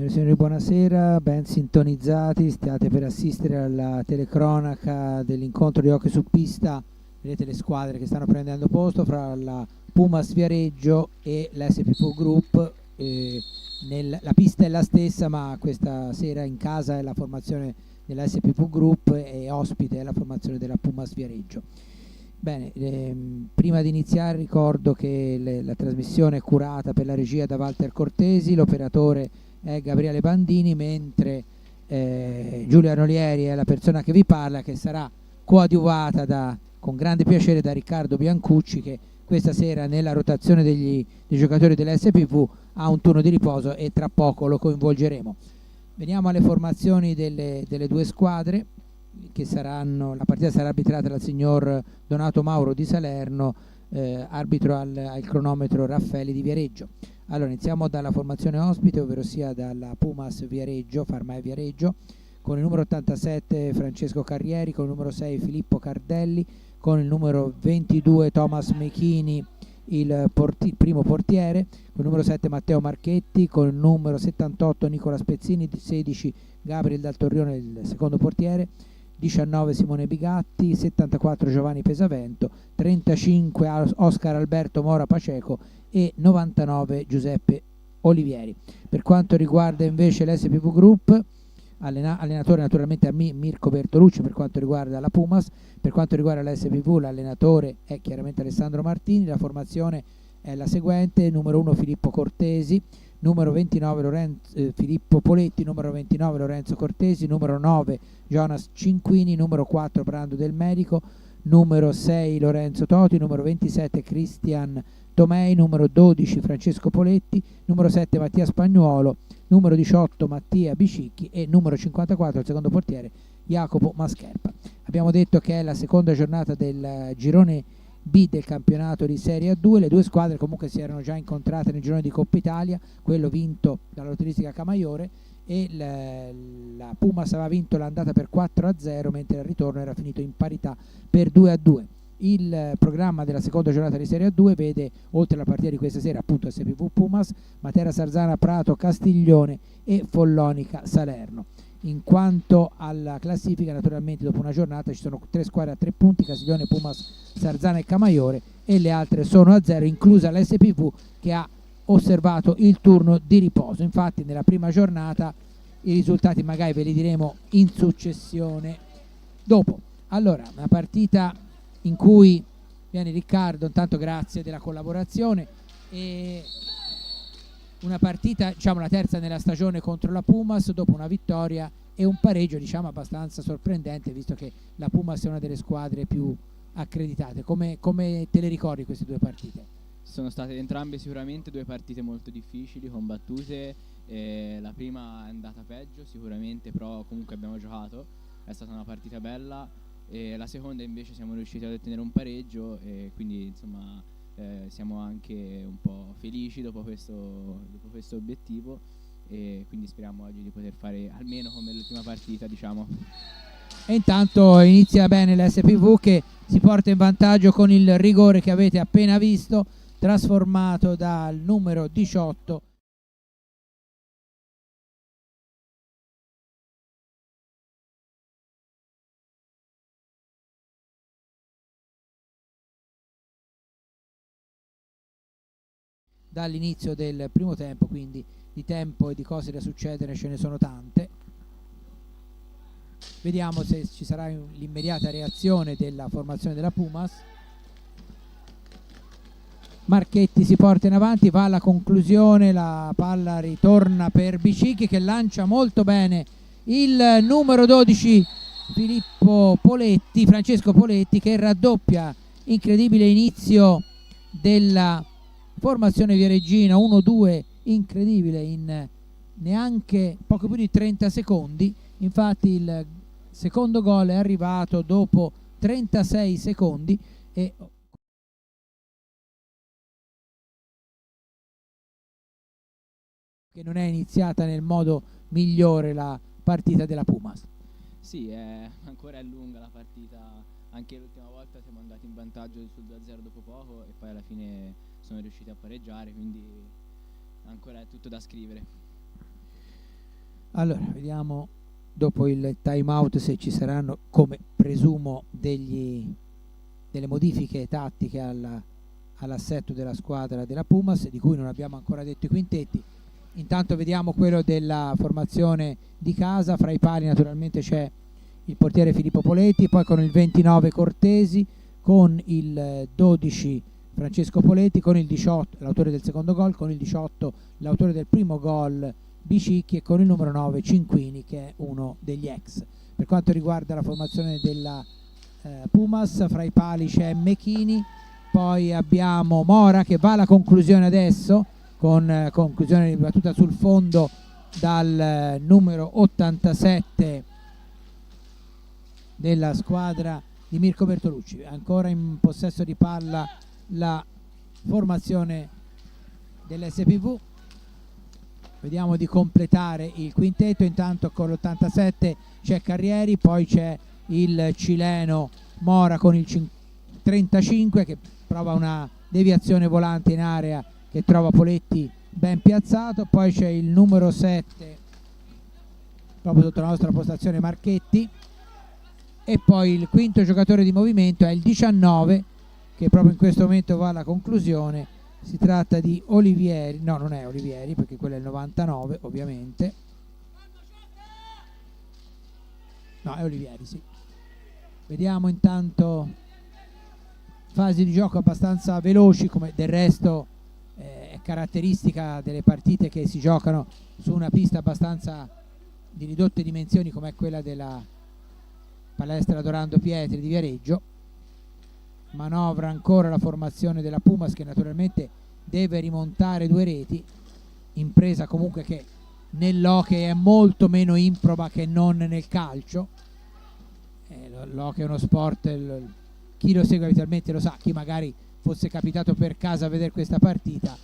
Signore e signori, buonasera, ben sintonizzati, stiate per assistere alla telecronaca dell'incontro di hockey su pista. Vedete le squadre che stanno prendendo posto fra la Pumas Viareggio e l'SPV Group. La pista è la stessa, ma questa sera in casa è la formazione della SPV Group e ospite è la formazione della Pumas Viareggio. Bene, prima di iniziare ricordo che la trasmissione è curata per la regia da Walter Cortesi, l'operatore è Gabriele Bandini, mentre Giulia Nolieri è la persona che vi parla, che sarà coadiuvata con grande piacere da Riccardo Biancucci, che questa sera nella rotazione dei giocatori dell'SPV ha un turno di riposo e tra poco lo coinvolgeremo. Veniamo alle formazioni delle due squadre, che saranno, la partita sarà arbitrata dal signor Donato Mauro di Salerno, arbitro al cronometro Raffaele di Viareggio. Allora iniziamo dalla formazione ospite, ovvero sia dalla Pumas Viareggio, Farmae Viareggio, con il numero 87 Francesco Carrieri, con il numero 6 Filippo Cardelli, con il numero 22 Thomas Mechini, il primo portiere, con il numero 7 Matteo Marchetti, con il numero 78 Nicola Spezzini, 16 Gabriel Dal Torrione, il secondo portiere, 19 Simone Bigatti, 74 Giovanni Pesavento, 35 Oscar Alberto Mora Paceco e 99 Giuseppe Olivieri. Per quanto riguarda invece l'SPV Group, allenatore naturalmente Mirko Bertolucci per quanto riguarda la Pumas. Per quanto riguarda la SPV l'allenatore è chiaramente Alessandro Martini. La formazione è la seguente: numero 1 Filippo Cortesi, numero 29 Filippo Poletti, numero 29 Lorenzo Cortesi, numero 9 Jonas Cinquini, numero 4 Brando Del Medico, numero 6 Lorenzo Toti, numero 27 Cristian Tomei, numero 12 Francesco Poletti, numero 7 Mattia Spagnuolo, numero 18 Mattia Bicicchi e numero 54 il secondo portiere Jacopo Mascherpa. Abbiamo detto che è la seconda giornata del girone B del campionato di Serie A2. Le due squadre comunque si erano già incontrate nel girone di Coppa Italia, quello vinto dalla lotteristica Camaiore, e la Pumas aveva vinto l'andata per 4-0, mentre il ritorno era finito in parità per 2-2. Il programma della seconda giornata di Serie A2 vede, oltre alla partita di questa sera, appunto SPV Pumas, Matera Sarzana Prato Castiglione e Follonica Salerno. In quanto alla classifica, naturalmente dopo una giornata ci sono tre squadre a 3 punti, Castiglione, Pumas, Sarzana e Camaiore, e le altre sono a 0, inclusa l'SPV che ha osservato il turno di riposo. Infatti nella prima giornata i risultati magari ve li diremo in successione dopo. Allora, una partita in cui viene Riccardo, intanto grazie della collaborazione, e una partita, diciamo la terza nella stagione contro la Pumas, dopo una vittoria e un pareggio, diciamo abbastanza sorprendente, visto che la Pumas è una delle squadre più accreditate. Come te le ricordi queste due partite? Sono state entrambe sicuramente due partite molto difficili, combattute. La prima è andata peggio sicuramente, però comunque abbiamo giocato, è stata una partita bella, e la seconda invece siamo riusciti ad ottenere un pareggio, e quindi insomma siamo anche un po' felici dopo questo obiettivo, e quindi speriamo oggi di poter fare almeno come l'ultima partita, diciamo. E intanto inizia bene l'SPV, che si porta in vantaggio con il rigore che avete appena visto, trasformato dal numero 18 dall'inizio del primo tempo, quindi di tempo e di cose da succedere ce ne sono tante. Vediamo se ci sarà l'immediata reazione della formazione della Pumas. Marchetti si porta in avanti, va alla conclusione, la palla ritorna per Bicicchi che lancia molto bene il numero 12 Francesco Poletti, che raddoppia. Incredibile inizio della formazione viareggina, 1-2 incredibile in neanche poco più di 30 secondi. Infatti il secondo gol è arrivato dopo 36 secondi e che non è iniziata nel modo migliore la partita della Pumas. Sì, ancora è lunga la partita, anche l'ultima volta siamo andati in vantaggio sul 2-0 dopo poco e poi alla fine sono riusciti a pareggiare, quindi ancora è tutto da scrivere. Allora, vediamo dopo il time out se ci saranno, come presumo, delle modifiche tattiche all'assetto della squadra della Pumas, di cui non abbiamo ancora detto i quintetti. Intanto vediamo quello della formazione di casa. Fra i pali naturalmente c'è il portiere Filippo Poletti, poi con il 29 Cortesi, con il 12 Francesco Poletti, con il 18 l'autore del secondo gol, con il 18 l'autore del primo gol Bicicchi e con il numero 9 Cinquini, che è uno degli ex. Per quanto riguarda la formazione della Pumas, fra i pali c'è Mechini, poi abbiamo Mora che va alla conclusione adesso, con conclusione battuta sul fondo dal numero 87 della squadra di Mirko Bertolucci. Ancora in possesso di palla la formazione dell'SPV. Vediamo di completare il quintetto. Intanto con l'87 c'è Carrieri, poi c'è il cileno Mora con il 35 che prova una deviazione volante in area che trova Poletti ben piazzato, poi c'è il numero 7 proprio sotto la nostra postazione Marchetti, e poi il quinto giocatore di movimento è il 19 che proprio in questo momento va alla conclusione. Si tratta di Olivieri, no, non è Olivieri perché quello è il 99 ovviamente, no, è Olivieri, sì. Vediamo intanto fasi di gioco abbastanza veloci, come del resto è caratteristica delle partite che si giocano su una pista abbastanza di ridotte dimensioni come è quella della palestra Dorando Pietri di Viareggio. Manovra ancora la formazione della Pumas, che naturalmente deve rimontare 2 reti, impresa comunque che nell'hockey è molto meno improba che non nel calcio. L'hockey è uno sport, chi lo segue abitualmente lo sa, chi magari fosse capitato per caso a vedere questa partita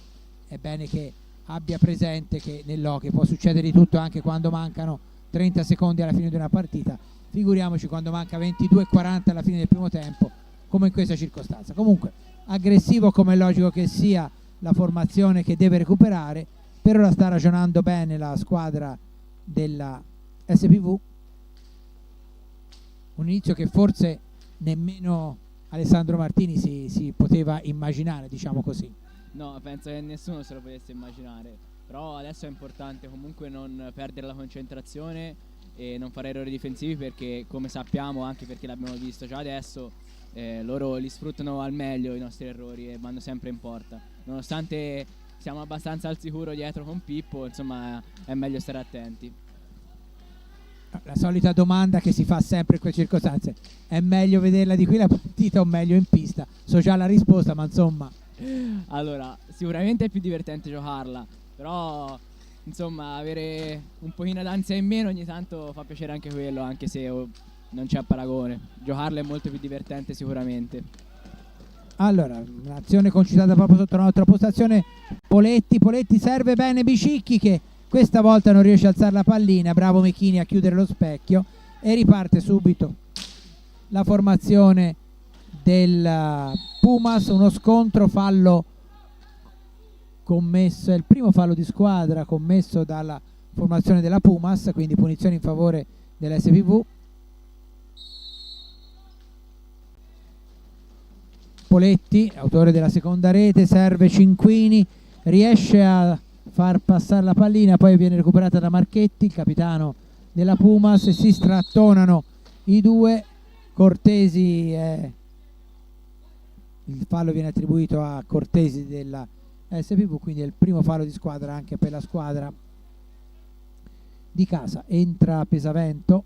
è bene che abbia presente che nell'hockey può succedere di tutto anche quando mancano 30 secondi alla fine di una partita, figuriamoci quando manca 22:40 alla fine del primo tempo, come in questa circostanza. Comunque aggressivo come è logico che sia la formazione che deve recuperare. Per ora sta ragionando bene la squadra della SPV, un inizio che forse nemmeno Alessandro Martini si poteva immaginare, diciamo così. No, penso che nessuno se lo potesse immaginare, però adesso è importante comunque non perdere la concentrazione e non fare errori difensivi, perché come sappiamo, anche perché l'abbiamo visto già adesso, loro li sfruttano al meglio i nostri errori e vanno sempre in porta. Nonostante siamo abbastanza al sicuro dietro con Pippo, insomma è meglio stare attenti. La solita domanda che si fa sempre in queste circostanze: è meglio vederla di qui la partita o meglio in pista? So già la risposta, ma insomma. Allora, sicuramente è più divertente giocarla, però insomma avere un pochino d'ansia in meno ogni tanto fa piacere anche quello, anche se non c'è paragone. Giocarla è molto più divertente sicuramente. Allora, un'azione concitata proprio sotto la nostra postazione. Poletti serve bene Bicicchi, che questa volta non riesce a alzare la pallina. Bravo Mechini a chiudere lo specchio, e riparte subito la formazione del Pumas. Uno scontro, fallo commesso, è il primo fallo di squadra commesso dalla formazione della Pumas, quindi punizione in favore dell'SPV. Poletti, autore della seconda rete, serve Cinquini, riesce a far passare la pallina, poi viene recuperata da Marchetti, il capitano della Pumas, e si strattonano i due. Cortesi, il fallo viene attribuito a Cortesi della SPV, quindi è il primo fallo di squadra anche per la squadra di casa. Entra Pesavento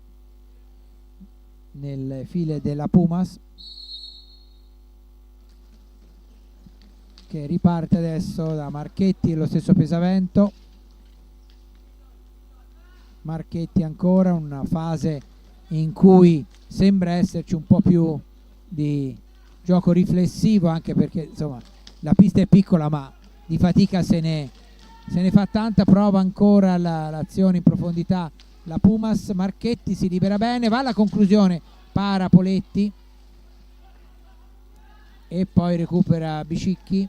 nelle file della Pumas, che riparte adesso da Marchetti e lo stesso Pesavento. Marchetti ancora, una fase in cui sembra esserci un po' più di gioco riflessivo, anche perché insomma la pista è piccola, ma di fatica se ne fa tanta. Prova ancora l'azione in profondità la Pumas. Marchetti si libera bene, va alla conclusione, para Poletti e poi recupera Bicicchi.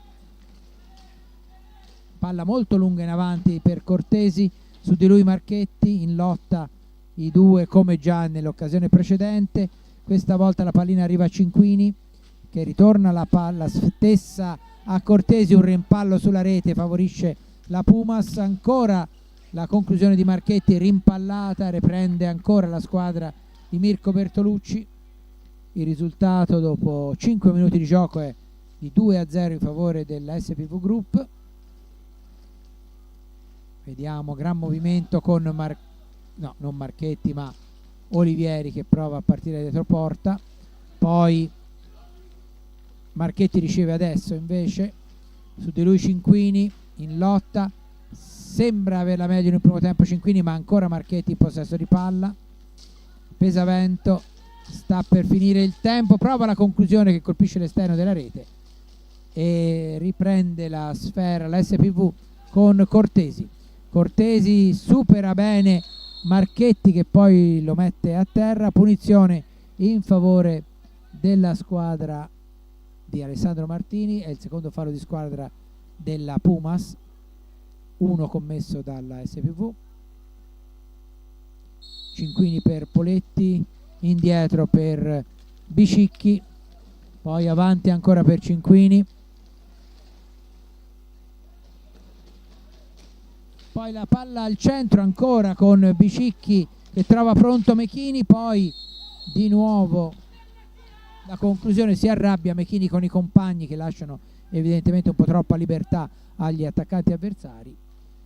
Palla molto lunga in avanti per Cortesi, su di lui Marchetti, in lotta i due come già nell'occasione precedente. Questa volta la pallina arriva a Cinquini, che ritorna la palla stessa a Cortesi, un rimpallo sulla rete favorisce la Pumas. Ancora la conclusione di Marchetti, rimpallata, riprende ancora la squadra di Mirko Bertolucci. Il risultato dopo 5 minuti di gioco è di 2-0 in favore della SPV Group. Vediamo gran movimento con non Marchetti ma Olivieri, che prova a partire dietro porta, poi Marchetti riceve adesso invece, su di lui Cinquini in lotta, sembra averla meglio nel primo tempo Cinquini, ma ancora Marchetti in possesso di palla. Pesavento, sta per finire il tempo, prova la conclusione che colpisce l'esterno della rete e riprende la sfera la SPV con Cortesi. Cortesi supera bene Marchetti, che poi lo mette a terra. Punizione in favore della squadra di Alessandro Martini, è il secondo fallo di squadra della Pumas, uno commesso dalla SPV. Cinquini per Poletti, indietro per Bicicchi, poi avanti ancora per Cinquini, poi la palla al centro ancora con Bicicchi che trova pronto Mechini, poi di nuovo la conclusione, si arrabbia Mechini con i compagni che lasciano evidentemente un po' troppa libertà agli attaccanti avversari,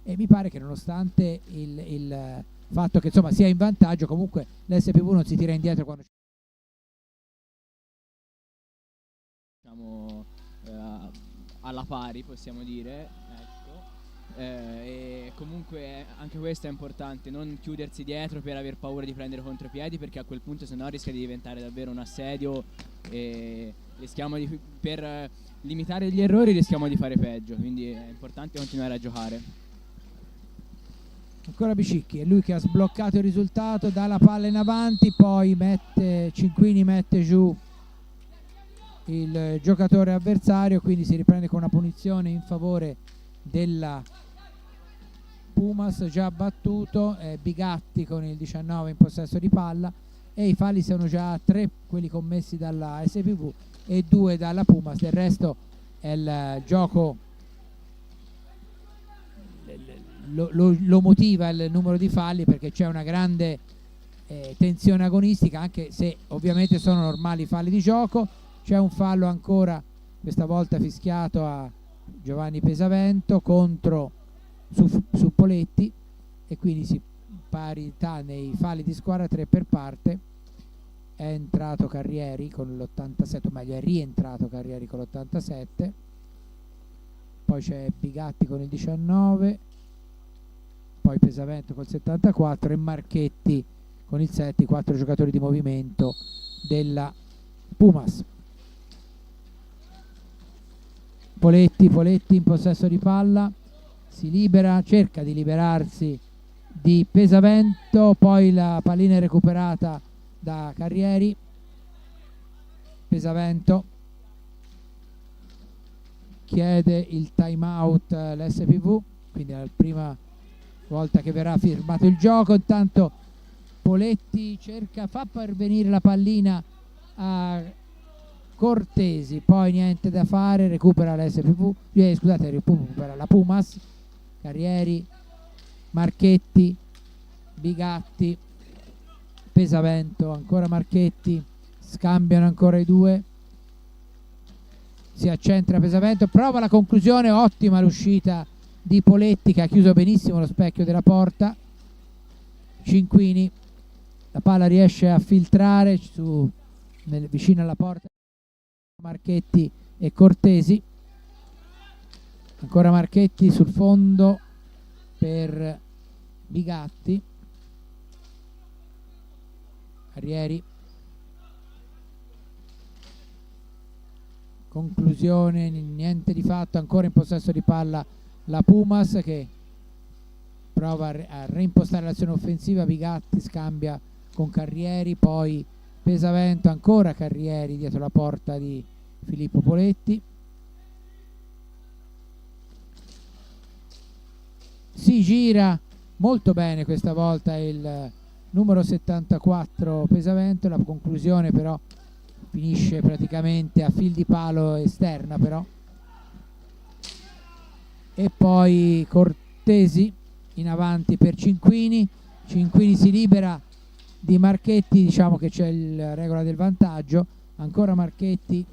e mi pare che nonostante il fatto che insomma sia in vantaggio, comunque l'SPV non si tira indietro quando diciamo alla pari, possiamo dire, ecco. E comunque anche questo è importante, non chiudersi dietro per aver paura di prendere contropiedi, perché a quel punto sennò rischia di diventare davvero un assedio e rischiamo per limitare gli errori rischiamo di fare peggio, quindi è importante continuare a giocare. Ancora Bicicchi, è lui che ha sbloccato il risultato, dà la palla in avanti, poi Cinquini mette giù il giocatore avversario, quindi si riprende con una punizione in favore della Pumas, già battuto, Bigatti con il 19 in possesso di palla, e i falli sono già 3 quelli commessi dalla SPV e 2 dalla Pumas. Del resto è il gioco lo motiva il numero di falli, perché c'è una grande tensione agonistica, anche se ovviamente sono normali falli di gioco. C'è un fallo ancora, questa volta fischiato a Giovanni Pesavento su Poletti, e quindi si parità nei falli di squadra, 3 per parte. È entrato Carrieri con l'87, o meglio è rientrato Carrieri con l'87, poi c'è Bigatti con il 19, poi Pesavento col 74 e Marchetti con il 7, i 4 giocatori di movimento della Pumas. Poletti in possesso di palla, si libera, cerca di liberarsi di Pesavento, poi la pallina è recuperata da Carrieri. Pesavento chiede il time out l'SPV, quindi è la prima volta che verrà firmato il gioco. Intanto Poletti fa pervenire la pallina a Cortesi, poi niente da fare, recupera l'SPV, recupera la Pumas. Carrieri, Marchetti, Bigatti, Pesavento, ancora Marchetti, scambiano ancora i due, si accentra Pesavento, prova la conclusione, ottima l'uscita di Poletti che ha chiuso benissimo lo specchio della porta. Cinquini, la palla riesce a filtrare vicino alla porta. Marchetti e Cortesi, ancora Marchetti sul fondo per Bigatti. Carrieri, conclusione, niente di fatto, ancora in possesso di palla la Pumas, che prova a reimpostare l'azione offensiva. Bigatti scambia con Carrieri, poi Pesavento, ancora Carrieri dietro la porta di Filippo Poletti. Si gira molto bene questa volta il numero 74 Pesavento. La conclusione però finisce praticamente a fil di palo esterna, però. E poi Cortesi in avanti per Cinquini. Cinquini si libera di Marchetti, diciamo che c'è il regola del vantaggio. Ancora Marchetti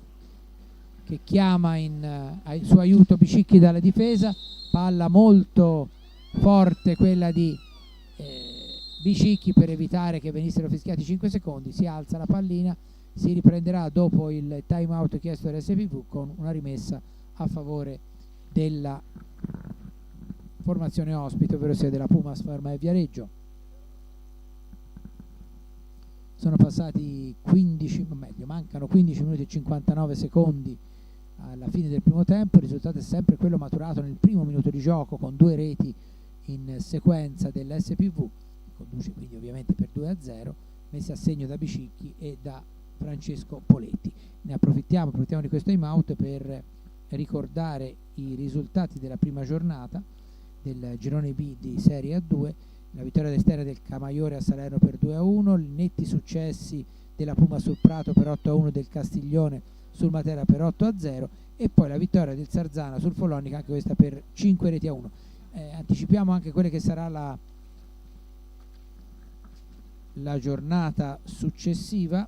che chiama in suo aiuto Bicicchi dalla difesa, palla molto forte quella di Bicicchi per evitare che venissero fischiati 5 secondi. Si alza la pallina, si riprenderà dopo il time out chiesto dall'SPV con una rimessa a favore della formazione ospite, ovvero sia della Pumas Ferma e Viareggio. Sono passati 15, o meglio, mancano 15 minuti e 59 secondi alla fine del primo tempo. Il risultato è sempre quello maturato nel primo minuto di gioco, con 2 reti in sequenza dell'SPV, conduce quindi ovviamente per 2-0, messi a segno da Bicicchi e da Francesco Poletti. Ne approfittiamo di questo time out per ricordare i risultati della prima giornata del girone B di Serie A2. La vittoria d'esterna del Camaiore a Salerno per 2-1, i netti successi della Puma sul Prato per 8-1, del Castiglione sul Matera per 8-0 e poi la vittoria del Sarzana sul Follonica, anche questa per 5-1. Anticipiamo anche quelle che sarà la giornata successiva,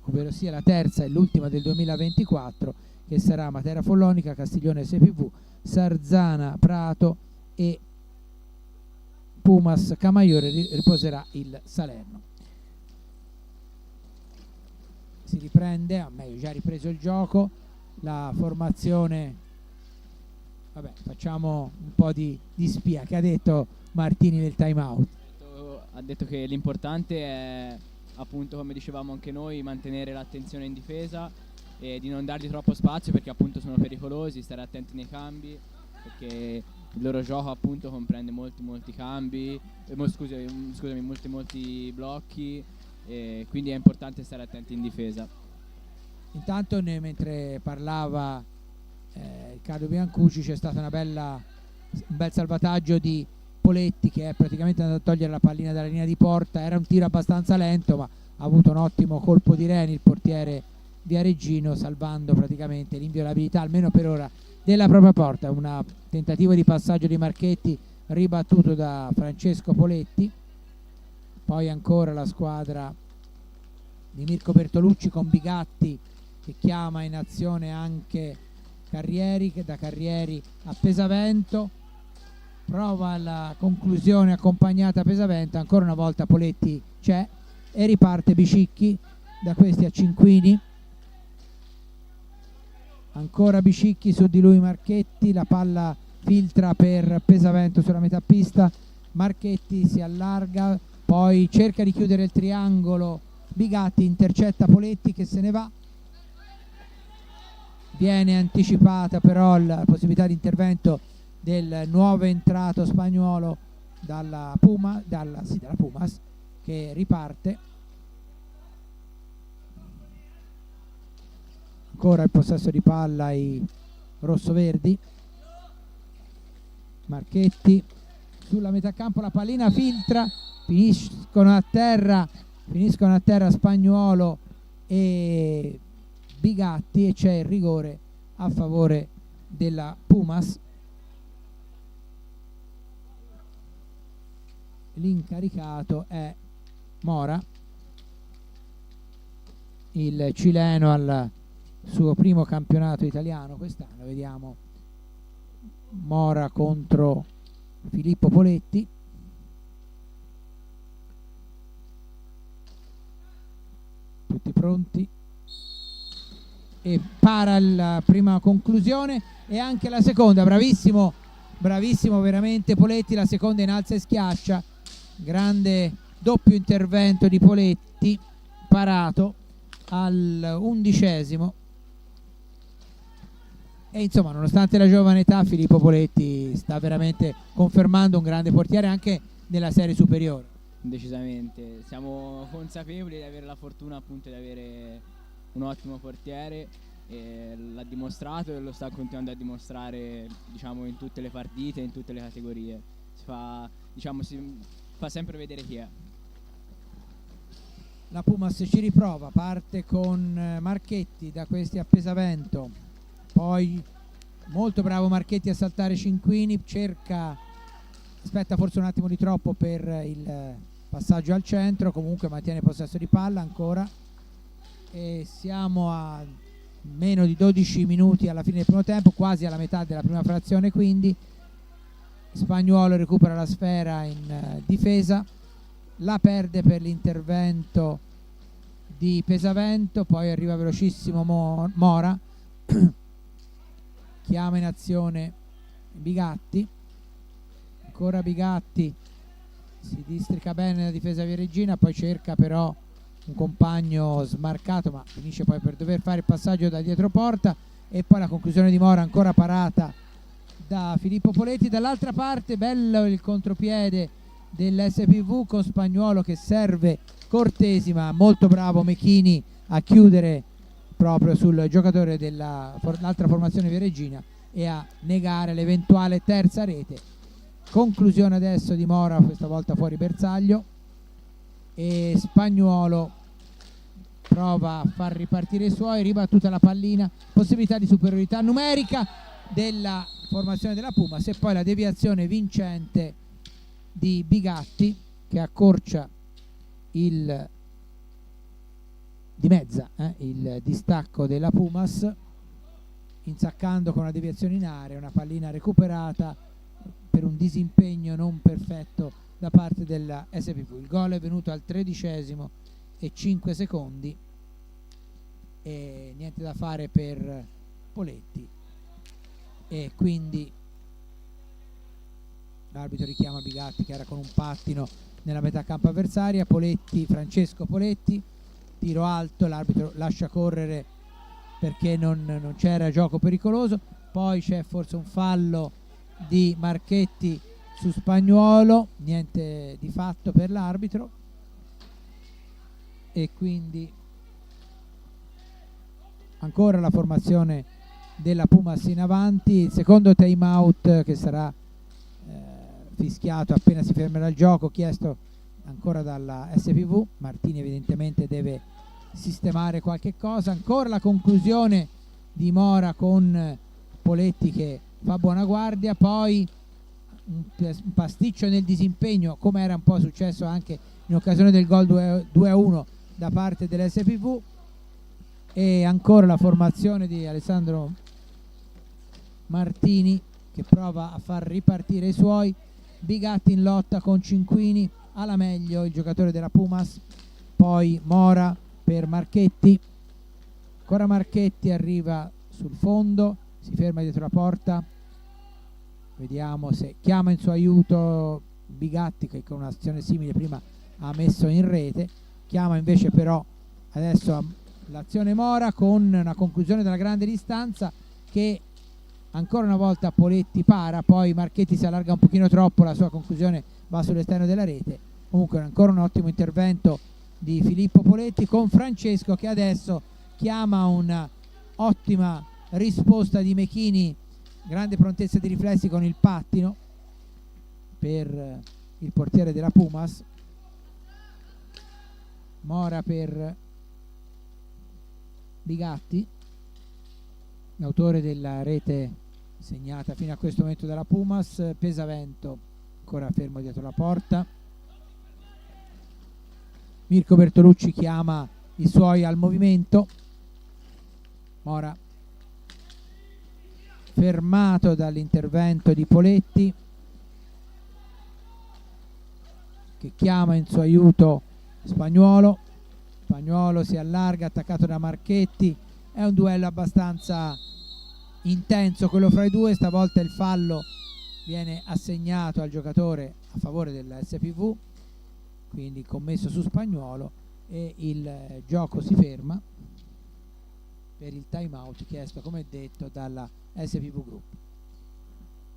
ovvero sia la terza e l'ultima del 2024, che sarà Matera Follonica, Castiglione SPV, Sarzana Prato e Pumas Camaiore. Riposerà il Salerno. Si riprende, a meglio già ripreso il gioco, la formazione. Vabbè, facciamo un po' di spia. Che ha detto Martini nel time out? Ha detto che l'importante è, appunto, come dicevamo anche noi, mantenere l'attenzione in difesa e di non dargli troppo spazio, perché appunto sono pericolosi, stare attenti nei cambi, perché il loro gioco appunto comprende molti cambi, scusami, molti blocchi, e quindi è importante stare attenti in difesa. Intanto mentre parlava Riccardo Biancucci, c'è stato un bel salvataggio di Poletti, che è praticamente andato a togliere la pallina dalla linea di porta. Era un tiro abbastanza lento, ma ha avuto un ottimo colpo di reni il portiere viareggino, salvando praticamente l'inviolabilità, almeno per ora, della propria porta. Un tentativo di passaggio di Marchetti ribattuto da Francesco Poletti. Poi ancora la squadra di Mirko Bertolucci con Bigatti che chiama in azione anche Carrieri, che da Carrieri a Pesavento prova la conclusione accompagnata a Pesavento. Ancora una volta Poletti c'è e riparte Bicicchi da questi a Cinquini. Ancora Bicicchi, su di lui Marchetti, la palla filtra per Pesavento sulla metà pista. Marchetti si allarga, poi cerca di chiudere il triangolo. Bigatti intercetta Poletti che se ne va. Viene anticipata però la possibilità di intervento del nuovo entrato Spagnuolo dalla Pumas, che riparte. Ancora il possesso di palla ai rossoverdi. Marchetti sulla metà campo, la pallina filtra, finiscono a terra Spagnuolo e Bigatti e c'è il rigore a favore della Pumas. L'incaricato è Mora, il cileno al suo primo campionato italiano quest'anno. Vediamo Mora contro Filippo Poletti. Tutti pronti e para la prima conclusione e anche la seconda. Bravissimo veramente Poletti, la seconda in alza e schiaccia. Grande doppio intervento di Poletti, parato al 11°. E insomma, nonostante la giovane età, Filippo Poletti sta veramente confermando un grande portiere anche nella serie superiore. Decisamente, siamo consapevoli di avere la fortuna appunto di avere un ottimo portiere, e l'ha dimostrato e lo sta continuando a dimostrare, diciamo, in tutte le partite, in tutte le categorie. si fa sempre vedere chi è. La Pumas ci riprova, parte con Marchetti da questi a Pesavento, poi molto bravo Marchetti a saltare Cinquini, aspetta forse un attimo di troppo per il passaggio al centro, comunque mantiene possesso di palla ancora, e siamo a meno di 12 minuti alla fine del primo tempo, quasi alla metà della prima frazione. Quindi Spagnuolo recupera la sfera in difesa, la perde per l'intervento di Pesavento, poi arriva velocissimo Mora, chiama in azione Bigatti, ancora Bigatti, si districa bene nella difesa viareggina, poi cerca però un compagno smarcato, ma finisce poi per dover fare il passaggio da dietro porta, e poi la conclusione di Mora ancora parata da Filippo Poletti. Dall'altra parte bello il contropiede dell'SPV con Spagnuolo che serve Cortesi, ma molto bravo Mechini a chiudere proprio sul giocatore dell'altra formazione viareggina e a negare l'eventuale terza rete. Conclusione adesso di Mora, questa volta fuori bersaglio, e Spagnuolo prova a far ripartire i suoi, ribattuta la pallina, possibilità di superiorità numerica della formazione della Pumas, e poi la deviazione vincente di Bigatti che accorcia il distacco della Pumas, insaccando con una deviazione in area una pallina recuperata per un disimpegno non perfetto da parte della SPV. Il gol è venuto al 13° e 5 secondi, e niente da fare per Poletti, e quindi l'arbitro richiama Bigatti che era con un pattino nella metà campo avversaria. Francesco Poletti, tiro alto, l'arbitro lascia correre perché non c'era gioco pericoloso, poi c'è forse un fallo di Marchetti su Spagnuolo, niente di fatto per l'arbitro, e quindi ancora la formazione della Pumas in avanti. Il secondo time out che sarà fischiato appena si fermerà il gioco, chiesto ancora dalla SPV. Martini evidentemente deve sistemare qualche cosa. Ancora la conclusione di Mora con Poletti che fa buona guardia, poi un pasticcio nel disimpegno, come era un po' successo anche in occasione del gol 2-1 da parte dell'SPV, e ancora la formazione di Alessandro Martini che prova a far ripartire i suoi. Bigatti in lotta con Cinquini, alla meglio il giocatore della Pumas, poi Mora per Marchetti, ancora Marchetti arriva sul fondo, si ferma dietro la porta, vediamo se chiama in suo aiuto Bigatti che con un'azione simile prima ha messo in rete, chiama invece però adesso l'azione Mora con una conclusione dalla grande distanza che ancora una volta Poletti para, poi Marchetti si allarga un pochino troppo, la sua conclusione va sull'esterno della rete. Comunque ancora un ottimo intervento di Filippo Poletti con Francesco che adesso chiama un'ottima risposta di Mechini, grande prontezza di riflessi con il pattino per il portiere della Pumas. Mora per Bigatti, l'autore della rete segnata fino a questo momento dalla Pumas. Pesavento ancora fermo dietro la porta, Mirko Bertolucci chiama i suoi al movimento. Mora fermato dall'intervento di Poletti che chiama in suo aiuto Spagnuolo si allarga, attaccato da Marchetti. È un duello abbastanza intenso quello fra i due, stavolta il fallo viene assegnato al giocatore a favore della SPV, quindi commesso su Spagnuolo, e il gioco si ferma per il time out chiesto come detto dalla SPV Group.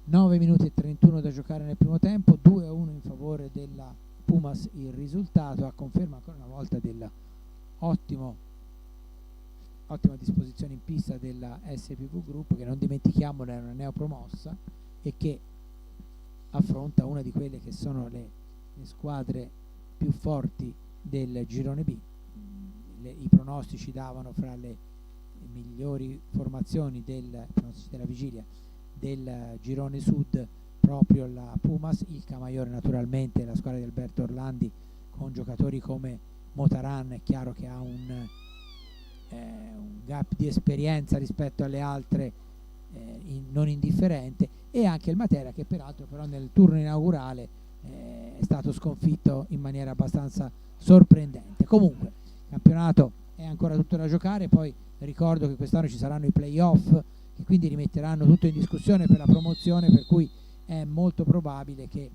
9 minuti e 31 da giocare nel primo tempo, 2-1 in favore della Pumas il risultato, a conferma ancora una volta della ottima disposizione in pista della SPV Group, che non dimentichiamolo è una neopromossa e che affronta una di quelle che sono le squadre più forti del girone B. I pronostici davano fra le migliori formazioni pronostici della vigilia del girone sud proprio la Pumas, il Camaiore naturalmente, la squadra di Alberto Orlandi con giocatori come Motaran, è chiaro che ha un gap di esperienza rispetto alle altre non indifferente, e anche il Matera, che peraltro però nel turno inaugurale è stato sconfitto in maniera abbastanza sorprendente. Comunque il campionato è ancora tutto da giocare, poi ricordo che quest'anno ci saranno i playoff che quindi rimetteranno tutto in discussione per la promozione, per cui è molto probabile che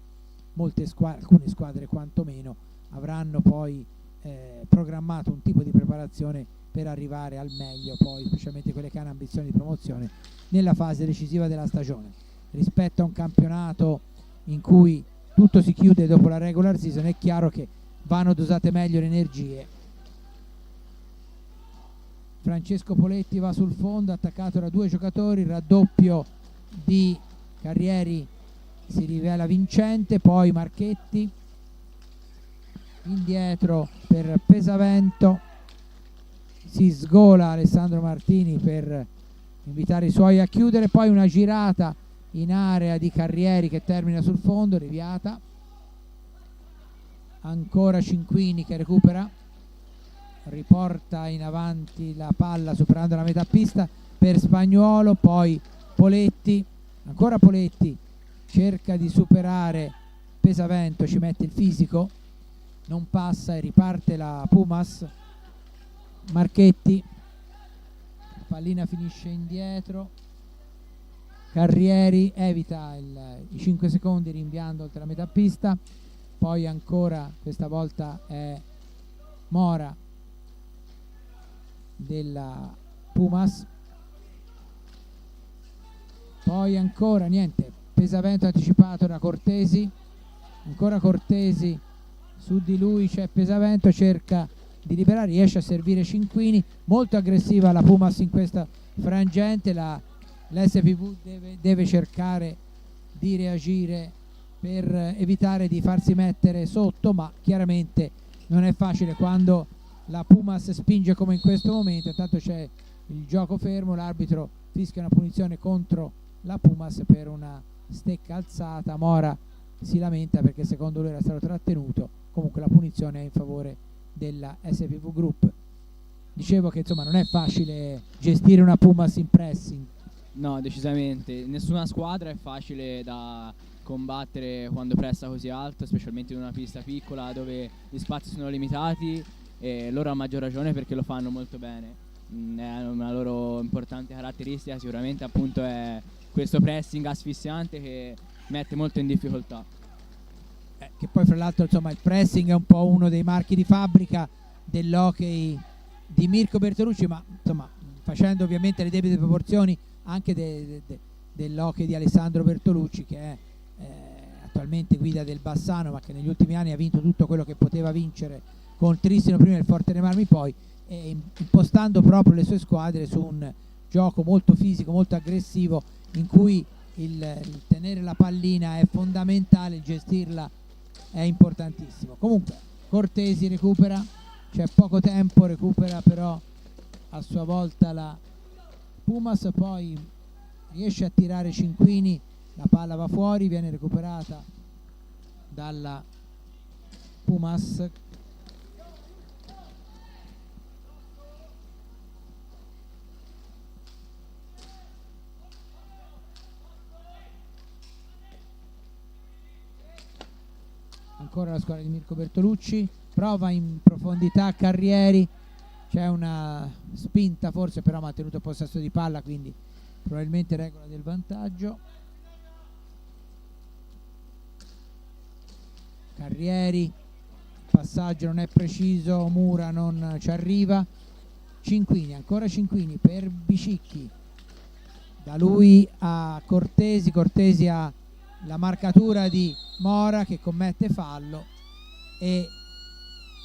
alcune squadre quantomeno avranno poi programmato un tipo di preparazione per arrivare al meglio, poi specialmente quelle che hanno ambizioni di promozione nella fase decisiva della stagione. Rispetto a un campionato in cui tutto si chiude dopo la regular season, è chiaro che vanno dosate meglio le energie. Francesco Poletti va sul fondo, attaccato da 2 giocatori, il raddoppio di Carrieri si rivela vincente, poi Marchetti indietro per Pesavento, si sgola Alessandro Martini per invitare i suoi a chiudere, poi una girata in area di Carrieri che termina sul fondo, deviata, ancora Cinquini che recupera, riporta in avanti la palla superando la metà pista per Spagnuolo, poi Poletti, ancora Poletti, cerca di superare Pesavento, ci mette il fisico, non passa e riparte la Pumas. Marchetti, pallina finisce indietro, Carrieri evita i 5 secondi rinviando oltre la metà pista, poi ancora questa volta è Mora della Pumas, poi ancora niente, Pesavento anticipato da Cortesi, ancora Cortesi, su di lui c'è Pesavento, cerca di liberare, riesce a servire Cinquini, molto aggressiva la Pumas in questa frangente, l'SPV deve cercare di reagire per evitare di farsi mettere sotto, ma chiaramente non è facile quando la Pumas spinge come in questo momento. Intanto c'è il gioco fermo, l'arbitro fischia una punizione contro la Pumas per una stecca alzata, Mora si lamenta perché secondo lui era stato trattenuto, comunque la punizione è in favore della SPV Group. Dicevo che insomma non è facile gestire una Pumas in pressing. No, decisamente, nessuna squadra è facile da combattere quando pressa così alto, specialmente in una pista piccola dove gli spazi sono limitati, e loro a maggior ragione perché lo fanno molto bene. È una loro importante caratteristica, sicuramente appunto è questo pressing asfissiante che mette molto in difficoltà. Che poi fra l'altro insomma il pressing è un po' uno dei marchi di fabbrica dell'hockey di Mirko Bertolucci, ma insomma facendo ovviamente le debite proporzioni anche dell'hockey di Alessandro Bertolucci, che è attualmente guida del Bassano, ma che negli ultimi anni ha vinto tutto quello che poteva vincere con Tristino prima e il Forte dei Marmi poi, impostando proprio le sue squadre su un gioco molto fisico, molto aggressivo, in cui il tenere la pallina è fondamentale, il gestirla è importantissimo. Comunque Cortesi recupera, c'è poco tempo, recupera però a sua volta la Pumas, poi riesce a tirare Cinquini, la palla va fuori, viene recuperata dalla Pumas. Ancora la squadra di Mirko Bertolucci, prova in profondità Carrieri, c'è una spinta forse, però ha mantenuto possesso di palla, quindi probabilmente regola del vantaggio. Carrieri, passaggio non è preciso, Mura non ci arriva, Cinquini, ancora Cinquini per Bicicchi, da lui a Cortesi, Cortesi ha la marcatura di Mora che commette fallo, e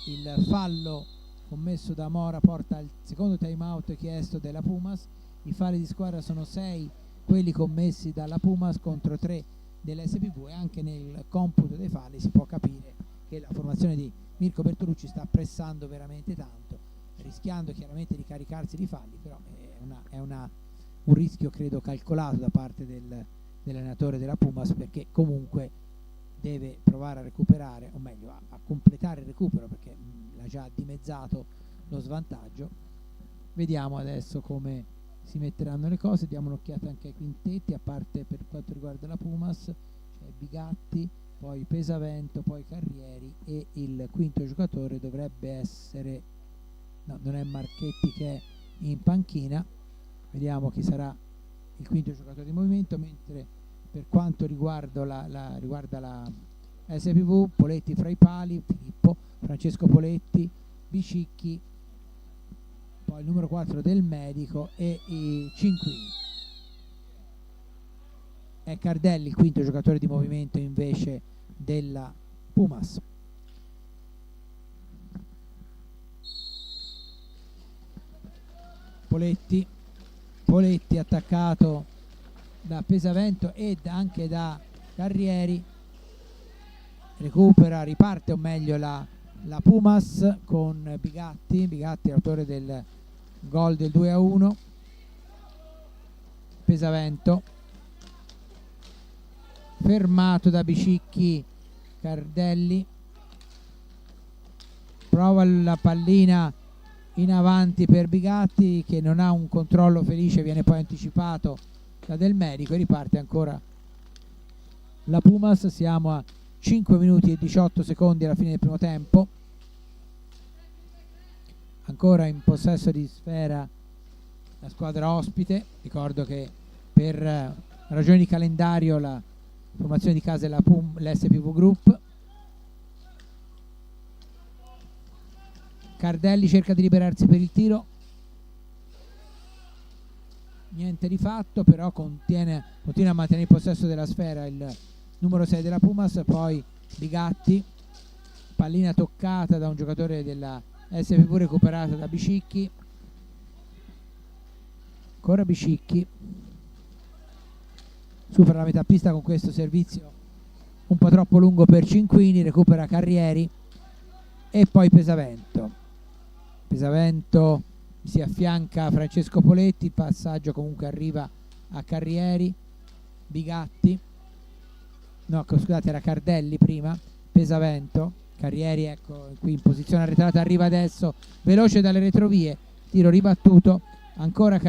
il fallo commesso da Mora porta al secondo time out chiesto della Pumas. I falli di squadra sono 6 quelli commessi dalla Pumas contro 3 dell'SPV, e anche nel computo dei falli si può capire che la formazione di Mirko Bertolucci sta pressando veramente tanto, rischiando chiaramente di caricarsi di falli, però è un rischio credo calcolato da parte dell'allenatore della Pumas, perché comunque deve provare a recuperare, o meglio a completare il recupero, perché l'ha già dimezzato lo svantaggio. Vediamo adesso come si metteranno le cose, diamo un'occhiata anche ai quintetti, a parte per quanto riguarda la Pumas c'è Bigatti, poi Pesavento, poi Carrieri, e il quinto giocatore dovrebbe essere, no, non è Marchetti che è in panchina. Vediamo chi sarà il quinto giocatore di movimento, mentre per quanto riguarda la SPV, Poletti fra i pali, Filippo, Francesco Poletti, Bicicchi, poi il numero 4 del medico e i Cinquini. È Cardelli il quinto giocatore di movimento invece della Pumas. Poletti attaccato da Pesavento ed anche da Carrieri, recupera, riparte o meglio la Pumas con Bigatti, autore del gol del 2-1. Pesavento fermato da Bicicchi, Cardelli prova la pallina in avanti per Bigatti, che non ha un controllo felice, viene poi anticipato da Del Medico e riparte ancora la Pumas. Siamo a 5 minuti e 18 secondi alla fine del primo tempo, ancora in possesso di sfera la squadra ospite. Ricordo che per ragioni di calendario la formazione di casa è l'SPV Group. Cardelli cerca di liberarsi per il tiro, niente di fatto, però continua a mantenere il possesso della sfera il numero 6 della Pumas. Poi Bigatti, pallina toccata da un giocatore della SPV, recuperata da Bicicchi, ancora Bicicchi, supera la metà pista con questo servizio un po' troppo lungo per Cinquini, recupera Carrieri e poi Pesavento si affianca a Francesco Poletti, il passaggio comunque arriva a Carrieri, Bigatti, no scusate era Cardelli prima, Pesavento, Carrieri ecco qui in posizione arretrata, arriva adesso veloce dalle retrovie, tiro ribattuto, ancora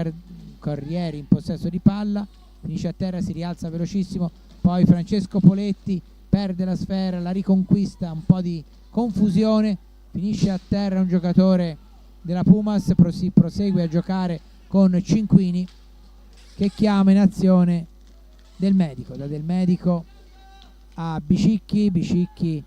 Carrieri in possesso di palla, finisce a terra, si rialza velocissimo, poi Francesco Poletti perde la sfera, la riconquista, un po' di confusione, finisce a terra un giocatore della Pumas, prosegue a giocare con Cinquini che chiama in azione Del Medico, da Del Medico a Bicicchi,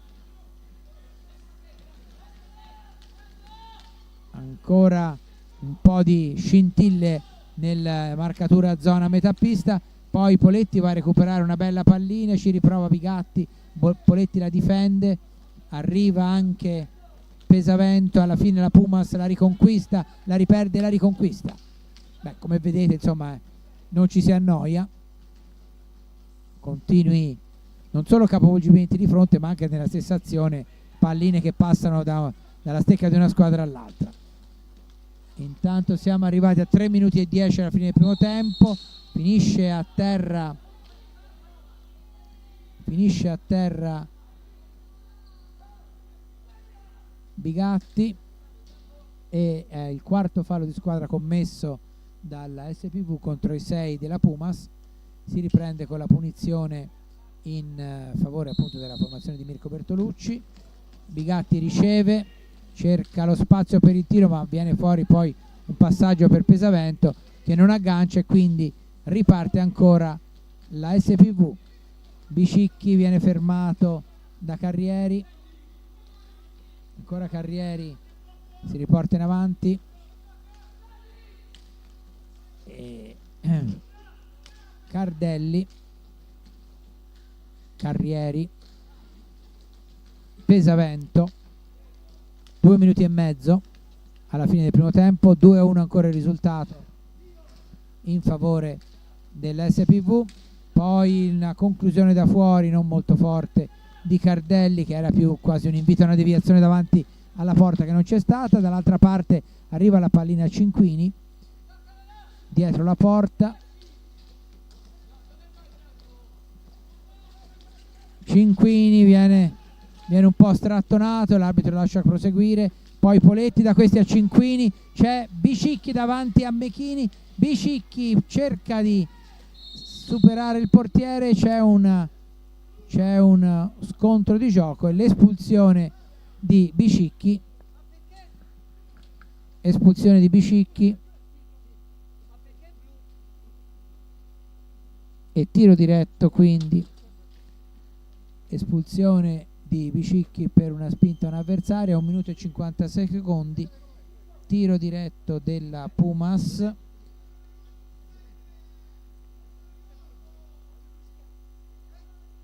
ancora un po' di scintille nel marcatura zona metà pista, poi Poletti va a recuperare una bella pallina, ci riprova Bigatti, Poletti la difende, arriva anche Pesavento, alla fine la Pumas la riconquista, la riperde e la riconquista. Beh, come vedete insomma non ci si annoia, continui non solo capovolgimenti di fronte ma anche nella stessa azione palline che passano dalla stecca di una squadra all'altra. Intanto siamo arrivati a 3 minuti e 10 alla fine del primo tempo, finisce a terra Bigatti e il quarto fallo di squadra commesso dalla SPV contro i 6 della Pumas. Si riprende con la punizione in favore appunto della formazione di Mirko Bertolucci. Bigatti riceve, cerca lo spazio per il tiro ma viene fuori poi un passaggio per Pesavento che non aggancia e quindi riparte ancora la SPV. Bicicchi viene fermato da Carrieri, ancora Carrieri si riporta in avanti e Cardelli, Carrieri, Pesavento, 2 minuti e mezzo alla fine del primo tempo, 2-1 ancora il risultato in favore dell'SPV. poi una conclusione da fuori non molto forte di Cardelli, che era più quasi un invito a una deviazione davanti alla porta, che non c'è stata. Dall'altra parte arriva la pallina a Cinquini dietro la porta. Cinquini viene un po' strattonato, l'arbitro lascia proseguire, poi Poletti da questi a Cinquini, c'è Bicicchi davanti a Mechini, Bicicchi cerca di superare il portiere, c'è un scontro di gioco e l'espulsione di Bicicchi, e tiro diretto, quindi espulsione di Bicicchi per una spinta a un avversario a 1 minuto e 56 secondi, tiro diretto della Pumas.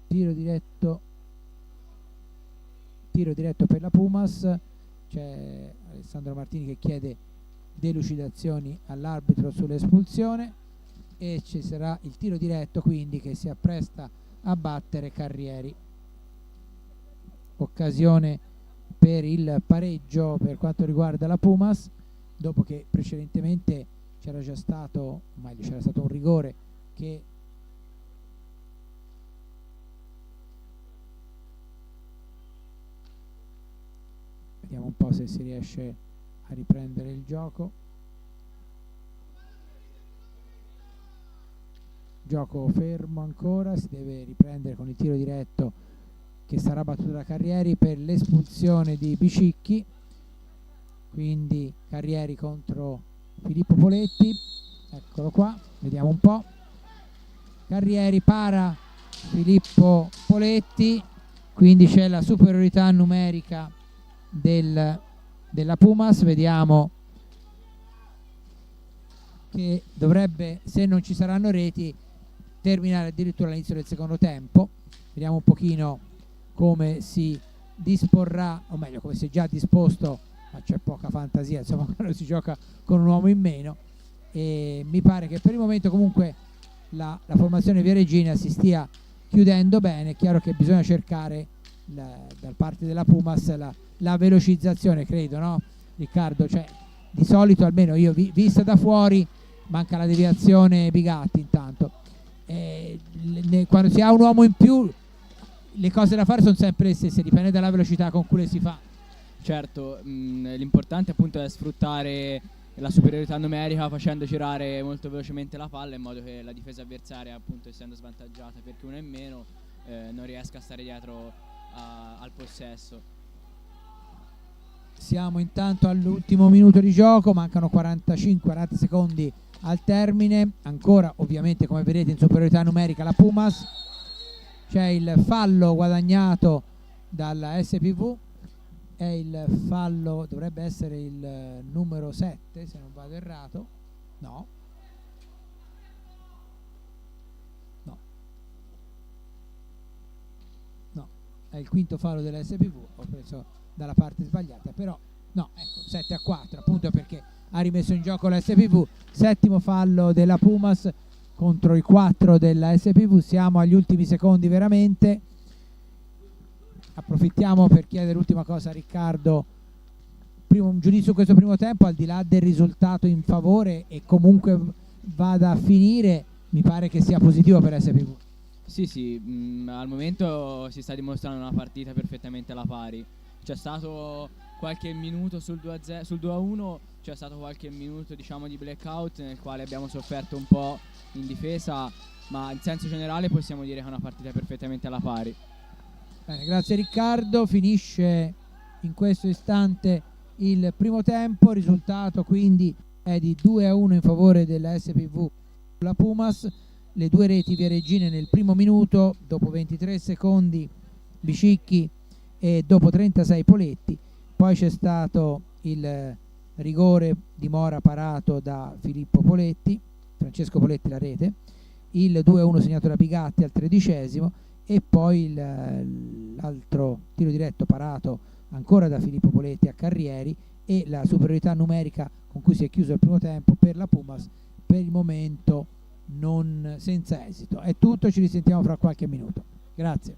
Tiro diretto per la Pumas. C'è Alessandro Martini che chiede delucidazioni all'arbitro sull'espulsione e ci sarà il tiro diretto, quindi, che si appresta a battere Carrieri. Occasione per il pareggio per quanto riguarda la Pumas, dopo che precedentemente c'era stato un rigore che vediamo un po' se si riesce a riprendere il gioco. Gioco fermo ancora, si deve riprendere con il tiro diretto che sarà battuto da Carrieri per l'espulsione di Bicicchi. Quindi Carrieri contro Filippo Poletti, eccolo qua, vediamo un po'. Carrieri para Filippo Poletti, quindi c'è la superiorità numerica della Pumas. Vediamo che dovrebbe, se non ci saranno reti, terminare addirittura all'inizio del secondo tempo. Vediamo un pochino come si disporrà, o meglio come si è già disposto, ma c'è poca fantasia insomma quando si gioca con un uomo in meno, e mi pare che per il momento comunque la formazione viareggina si stia chiudendo bene. È chiaro che bisogna cercare da parte della Pumas la velocizzazione, credo, no Riccardo? Cioè, di solito, almeno io vista da fuori, manca la deviazione Bigatti intanto, quando si ha un uomo in più le cose da fare sono sempre le stesse, dipende dalla velocità con cui le si fa. Certo, l'importante appunto è sfruttare la superiorità numerica facendo girare molto velocemente la palla, in modo che la difesa avversaria, appunto essendo svantaggiata perché uno in meno, non riesca a stare dietro al possesso. Siamo intanto all'ultimo minuto di gioco, mancano 45-40 secondi al termine, ancora ovviamente come vedete in superiorità numerica la Pumas. C'è il fallo guadagnato dalla SPV, è il fallo, dovrebbe essere il numero 7 se non vado errato, no, è il quinto fallo della SPV, ho preso dalla parte sbagliata, però no, ecco, 7-4 appunto perché ha rimesso in gioco la SPV. Settimo fallo della Pumas contro i 4 della SPV. Siamo agli ultimi secondi veramente. Approfittiamo per chiedere l'ultima cosa a Riccardo, un giudizio su questo primo tempo, al di là del risultato in favore e comunque vada a finire, mi pare che sia positivo per SPV. Sì, al momento si sta dimostrando una partita perfettamente alla pari. C'è stato qualche minuto sul 2-1, c'è stato qualche minuto diciamo di blackout nel quale abbiamo sofferto un po' in difesa, ma in senso generale possiamo dire che è una partita perfettamente alla pari. Bene, grazie Riccardo. Finisce in questo istante il primo tempo, il risultato quindi è di 2-1 in favore della SPV sulla Pumas. Le due reti viareggine nel primo minuto, dopo 23 secondi Bicicchi e dopo 36 Poletti. Poi c'è stato il rigore di Mora parato da Filippo Poletti, Francesco Poletti la rete, il 2-1 segnato da Bigatti al 13° e poi l'altro tiro diretto parato ancora da Filippo Poletti a Carrieri, e la superiorità numerica con cui si è chiuso il primo tempo per la Pumas per il momento senza esito. È tutto, ci risentiamo fra qualche minuto. Grazie.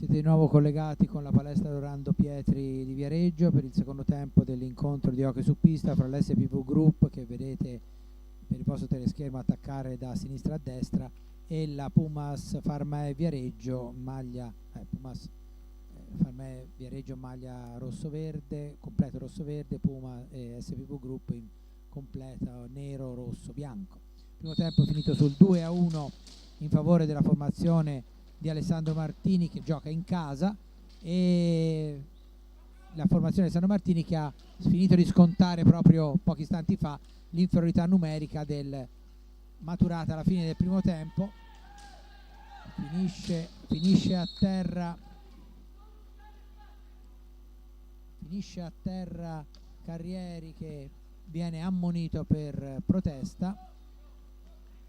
Siete di nuovo collegati con la palestra Dorando Pietri di Viareggio per il secondo tempo dell'incontro di hockey su pista fra l'SPV Group, che vedete per il vostro teleschermo attaccare da sinistra a destra, e la Pumas Farmae Viareggio, Pumas Farmae Viareggio maglia rosso-verde, completo rosso-verde, Puma e SPV Group in completo nero-rosso-bianco. Il primo tempo è finito sul 2-1 in favore della formazione di Alessandro Martini, che gioca in casa, e la formazione di Alessandro Martini che ha finito di scontare proprio pochi istanti fa l'inferiorità numerica maturata alla fine del primo tempo. Finisce a terra Carrieri, che viene ammonito per protesta.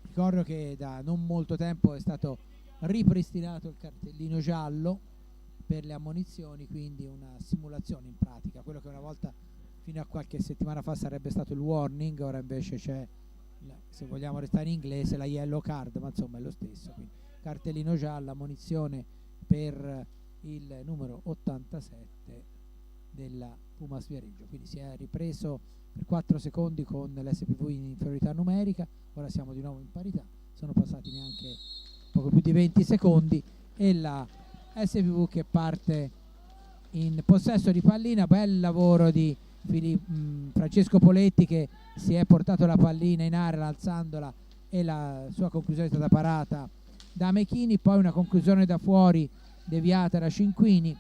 Ricordo che da non molto tempo è stato ripristinato il cartellino giallo per le ammonizioni, quindi una simulazione in pratica, quello che una volta fino a qualche settimana fa sarebbe stato il warning, ora invece c'è, se vogliamo restare in inglese, la yellow card, ma insomma è lo stesso. Quindi cartellino giallo, ammonizione per il numero 87 della Pumas Viareggio. Quindi si è ripreso per 4 secondi con l'SPV in inferiorità numerica, ora siamo di nuovo in parità, sono passati neanche poco più di 20 secondi e la SPV che parte in possesso di pallina. Bel lavoro di Francesco Poletti, che si è portato la pallina in area alzandola, e la sua conclusione è stata parata da Mechini. Poi una conclusione da fuori deviata da Cinquini,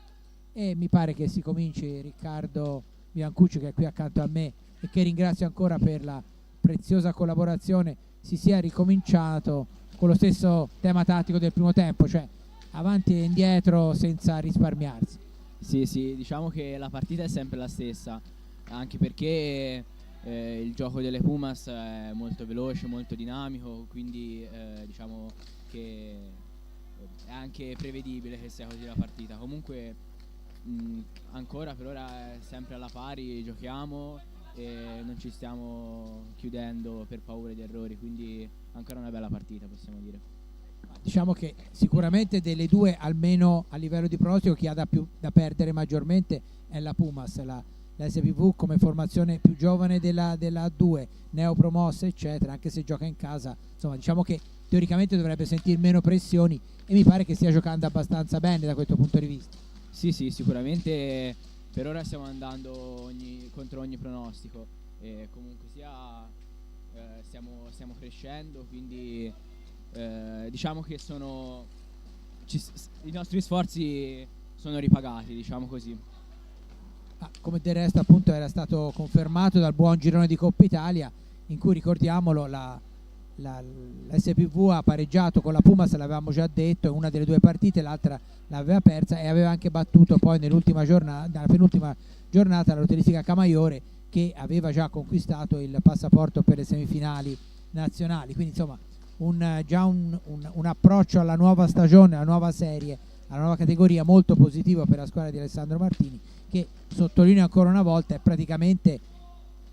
e mi pare che si cominci, Riccardo Biancucci, che è qui accanto a me e che ringrazio ancora per la preziosa collaborazione, si sia ricominciato con lo stesso tema tattico del primo tempo, cioè avanti e indietro senza risparmiarsi. Sì, diciamo che la partita è sempre la stessa, anche perché il gioco delle Pumas è molto veloce, molto dinamico, quindi diciamo che è anche prevedibile che sia così la partita. Comunque ancora per ora è sempre alla pari, giochiamo e non ci stiamo chiudendo per paura di errori, quindi ancora una bella partita, possiamo dire. Diciamo che sicuramente delle due, almeno a livello di pronostico, chi ha da perdere maggiormente è la Pumas. La SPV come formazione più giovane della A2, neopromossa eccetera, anche se gioca in casa, insomma diciamo che teoricamente dovrebbe sentire meno pressioni, e mi pare che stia giocando abbastanza bene da questo punto di vista. Sì, sicuramente per ora stiamo andando contro ogni pronostico, e comunque sia stiamo crescendo, quindi diciamo che i nostri sforzi sono ripagati, diciamo così. Come del resto appunto era stato confermato dal buon girone di Coppa Italia, in cui, ricordiamolo, la SPV ha pareggiato con la Pumas, l'avevamo già detto, in una delle due partite, l'altra l'aveva persa, e aveva anche battuto poi nella penultima giornata la lotteristica Camaiore, che aveva già conquistato il passaporto per le semifinali nazionali. Quindi insomma un approccio alla nuova stagione, alla nuova serie, alla nuova categoria molto positivo per la squadra di Alessandro Martini, che, sottolineo ancora una volta, è praticamente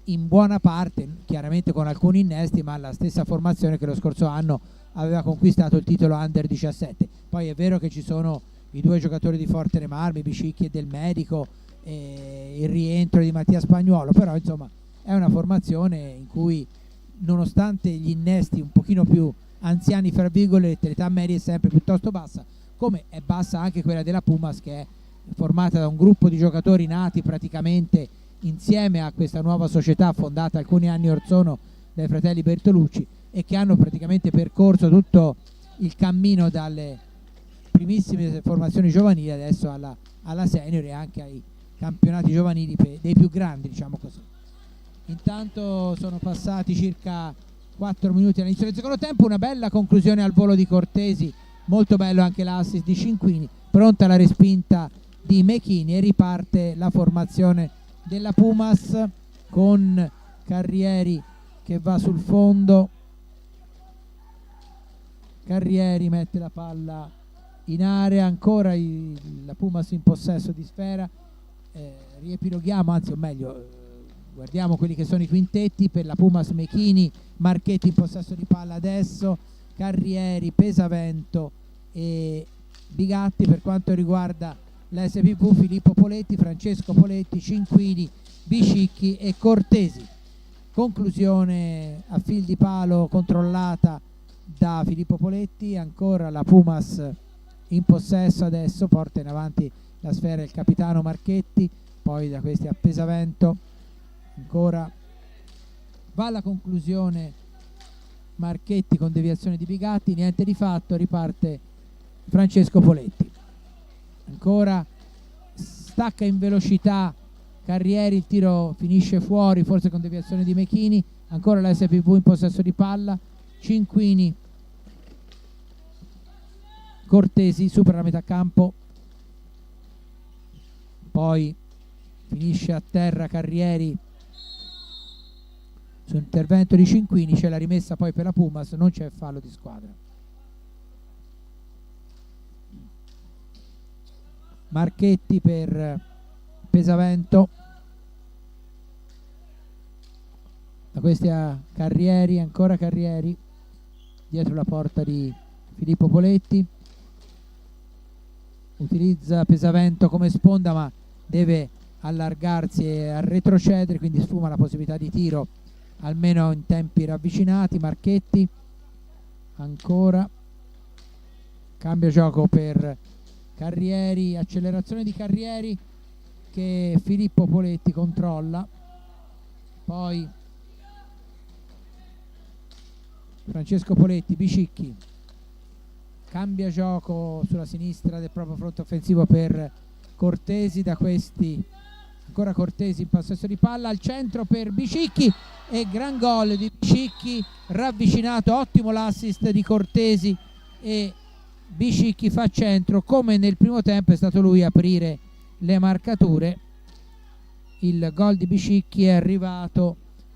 in buona parte, chiaramente con alcuni innesti, ma la stessa formazione che lo scorso anno aveva conquistato il titolo Under 17. Poi è vero che ci sono i due giocatori di Forte Marmi, Bicicchi e Del Medico, e il rientro di Mattia Spagnuolo, però insomma è una formazione in cui, nonostante gli innesti un pochino più anziani, fra virgolette, l'età media è sempre piuttosto bassa, come è bassa anche quella della Pumas, che è formata da un gruppo di giocatori nati praticamente insieme a questa nuova società fondata alcuni anni or sono dai fratelli Bertolucci, e che hanno praticamente percorso tutto il cammino dalle primissime formazioni giovanili adesso alla senior e anche ai campionati giovanili dei più grandi, diciamo così. Intanto sono passati circa 4 minuti all'inizio del secondo tempo, una bella conclusione al volo di Cortesi, molto bello anche l'assist di Cinquini, pronta la respinta di Mechini, e riparte la formazione della Pumas con Carrieri che va sul fondo. Carrieri mette la palla in area, ancora la Pumas in possesso di sfera. Riepiloghiamo, anzi o meglio guardiamo quelli che sono i quintetti. Per la Pumas Mechini, Marchetti in possesso di palla adesso, Carrieri, Pesavento e Bigatti. Per quanto riguarda l'SPV, Filippo Poletti, Francesco Poletti, Cinquini, Bicicchi e Cortesi. Conclusione a fil di palo controllata da Filippo Poletti. Ancora la Pumas in possesso, adesso porta in avanti la sfera il capitano Marchetti, poi da questi a Pesavento ancora va alla conclusione Marchetti con deviazione di Bigatti, niente di fatto, riparte Francesco Poletti. Ancora stacca in velocità Carrieri, il tiro finisce fuori, forse con deviazione di Mechini. Ancora la SPV in possesso di palla, Cinquini, Cortesi supera la metà campo, poi finisce a terra Carrieri su intervento di Cinquini. C'è la rimessa poi per la Pumas, non c'è fallo di squadra. Marchetti per Pesavento, da questi a Carrieri, ancora Carrieri dietro la porta di Filippo Poletti, utilizza Pesavento come sponda ma deve allargarsi e a retrocedere, quindi sfuma la possibilità di tiro almeno in tempi ravvicinati. Marchetti ancora, cambio gioco per Carrieri, accelerazione di Carrieri che Filippo Poletti controlla, poi Francesco Poletti, Bicicchi, cambia gioco sulla sinistra del proprio fronte offensivo per Cortesi, da questi ancora Cortesi in possesso di palla, al centro per Bicicchi e gran gol di Bicicchi, ravvicinato, ottimo l'assist di Cortesi e Bicicchi fa centro. Come nel primo tempo è stato lui a aprire le marcature. Il gol di Bicicchi è arrivato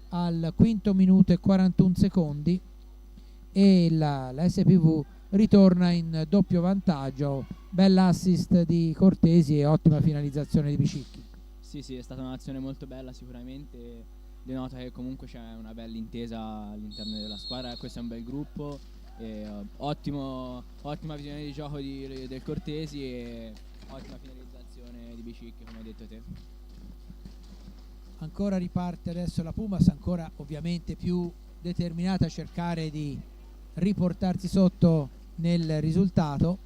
al quinto minuto e 41 secondi e la SPV ritorna in doppio vantaggio. Bell'assist di Cortesi e ottima finalizzazione di Bicicchi. Sì, è stata un'azione molto bella, sicuramente denota che comunque c'è una bella intesa all'interno della squadra. Questo è un bel gruppo, ottima visione di gioco del Cortesi e ottima finalizzazione di Bicicchi, come hai detto te. Ancora riparte adesso la Pumas, ancora ovviamente più determinata a cercare di riportarsi sotto nel risultato.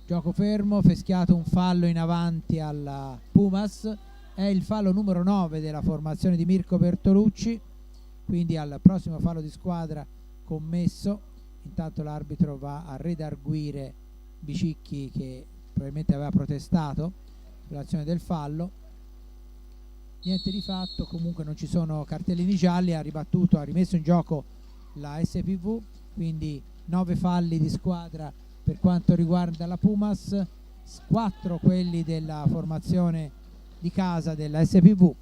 Gioco fermo, fischiato un fallo in avanti alla Pumas, è il fallo numero 9 della formazione di Mirko Bertolucci, quindi al prossimo fallo di squadra commesso. Intanto l'arbitro va a redarguire Bicicchi che probabilmente aveva protestato sull'azione del fallo. Niente di fatto, comunque non ci sono cartellini gialli, ha rimesso in gioco la SPV, quindi 9 falli di squadra per quanto riguarda la Pumas, 4 quelli della formazione di casa della SPV.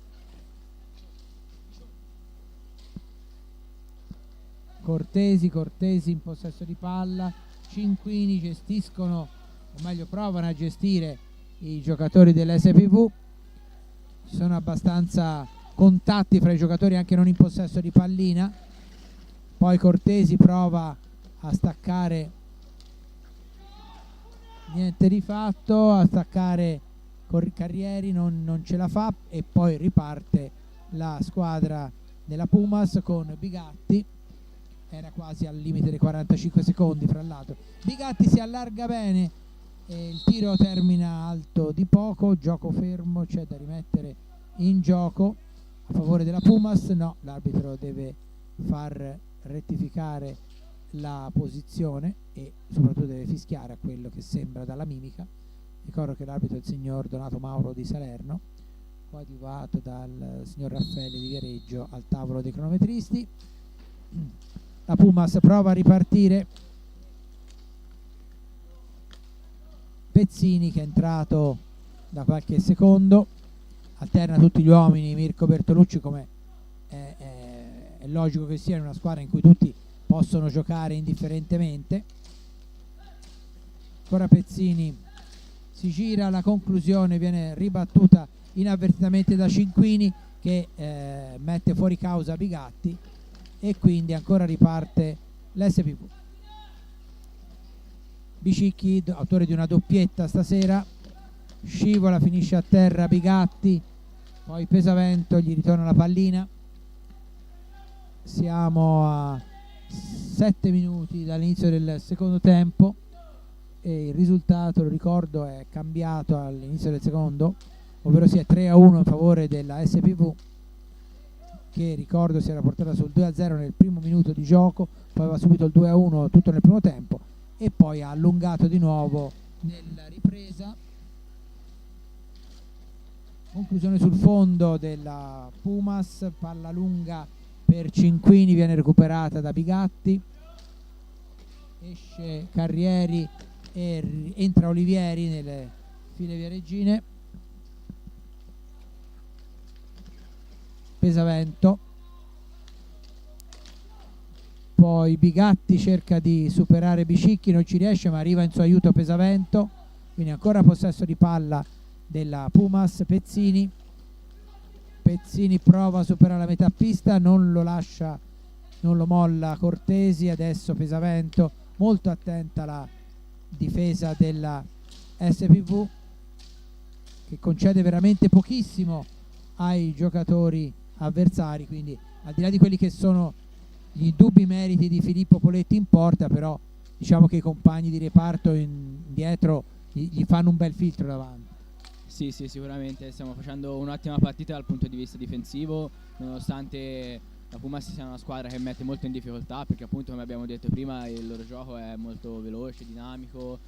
Cortesi in possesso di palla, Cinquini gestiscono, o meglio provano a gestire i giocatori dell'SPV. Ci sono abbastanza contatti fra i giocatori anche non in possesso di pallina. Poi Cortesi prova a staccare, niente di fatto, a staccare Carrieri, non ce la fa e poi riparte la squadra della Pumas con Bigatti. Era quasi al limite dei 45 secondi fra l'altro. Bigatti si allarga bene e il tiro termina alto di poco. Gioco fermo, c'è da rimettere in gioco a favore della Pumas. No, l'arbitro deve far rettificare la posizione e soprattutto deve fischiare a quello che sembra dalla mimica. Ricordo che l'arbitro è il signor Donato Mauro di Salerno, coadiuvato dal signor Raffaele di Viareggio al tavolo dei cronometristi. La Pumas prova a ripartire, Pezzini che è entrato da qualche secondo, alterna tutti gli uomini Mirko Bertolucci, come è logico che sia in una squadra in cui tutti possono giocare indifferentemente. Ancora Pezzini si gira, la conclusione viene ribattuta inavvertitamente da Cinquini che mette fuori causa Bigatti e quindi ancora riparte l'SPV. Biscicchi, autore di una doppietta stasera, scivola, finisce a terra Bigatti, poi Pesavento gli ritorna la pallina. Siamo a 7 minuti dall'inizio del secondo tempo e il risultato, lo ricordo, è cambiato all'inizio del secondo, ovvero sia 3-1 in favore della SPV, che ricordo si era portata sul 2-0 nel primo minuto di gioco, poi aveva subito il 2-1 tutto nel primo tempo e poi ha allungato di nuovo nella ripresa. Conclusione sul fondo della Pumas, palla lunga per Cinquini, viene recuperata da Bigatti, esce Carrieri e entra Olivieri nelle file viareggine. Pesavento, poi Bigatti cerca di superare Biscicchi, non ci riesce ma arriva in suo aiuto Pesavento, quindi ancora possesso di palla della Pumas. Pezzini prova a superare la metà pista, non lo lascia, non lo molla Cortesi. Adesso Pesavento, molto attenta alla difesa della SPV, che concede veramente pochissimo ai giocatori avversari, quindi al di là di quelli che sono gli indubbi meriti di Filippo Poletti in porta, però diciamo che i compagni di reparto dietro gli fanno un bel filtro davanti. Sì, sicuramente stiamo facendo un'ottima partita dal punto di vista difensivo, nonostante la Pumas sia una squadra che mette molto in difficoltà, perché appunto, come abbiamo detto prima, il loro gioco è molto veloce, dinamico,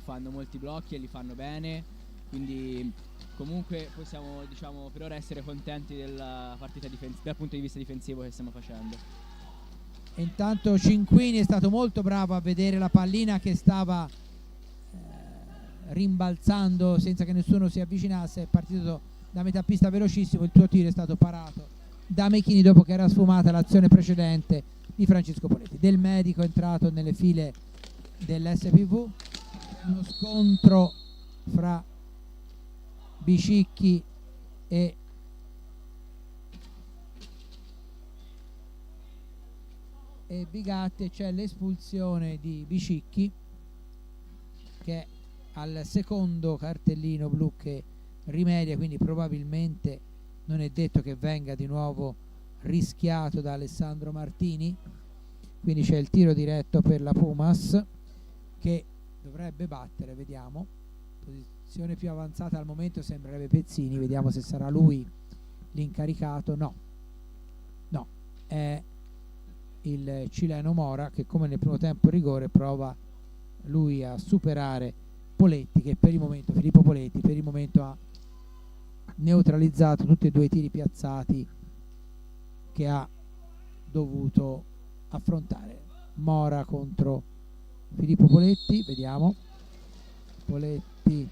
fanno molti blocchi e li fanno bene, quindi comunque possiamo, diciamo, per ora essere contenti della partita dal punto di vista difensivo che stiamo facendo. E intanto Cinquini è stato molto bravo a vedere la pallina che stava rimbalzando senza che nessuno si avvicinasse, è partito da metà pista velocissimo, il suo tiro è stato parato da Mechini dopo che era sfumata l'azione precedente di Francesco Poletti. Del Medico è entrato nelle file dell'SPV, uno scontro fra Biscicchi e Bigatti, e c'è l'espulsione di Biscicchi, che è al secondo cartellino blu che rimedia, quindi probabilmente non è detto che venga di nuovo rischiato da Alessandro Martini. Quindi c'è il tiro diretto per la Pumas che dovrebbe battere, vediamo, posizione più avanzata al momento sembrerebbe Pezzini, vediamo se sarà lui l'incaricato. No, è il cileno Mora, che come nel primo tempo rigore prova lui a superare Poletti, che per il momento, Filippo Poletti, per il momento ha neutralizzato tutti e due i tiri piazzati che ha dovuto affrontare. Mora contro Filippo Poletti, vediamo. Poletti,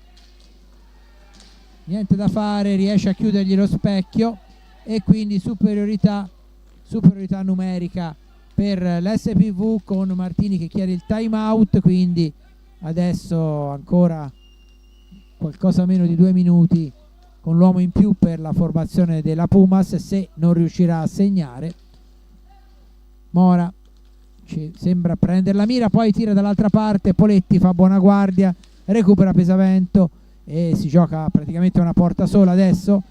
niente da fare, riesce a chiudergli lo specchio e quindi superiorità numerica per l'SPV, con Martini che chiede il time out, quindi adesso ancora qualcosa meno di 2 minuti con l'uomo in più per la formazione della Pumas, se non riuscirà a segnare. Mora sembra prendere la mira, poi tira dall'altra parte, Poletti fa buona guardia, recupera Pesavento e si gioca praticamente una porta sola adesso,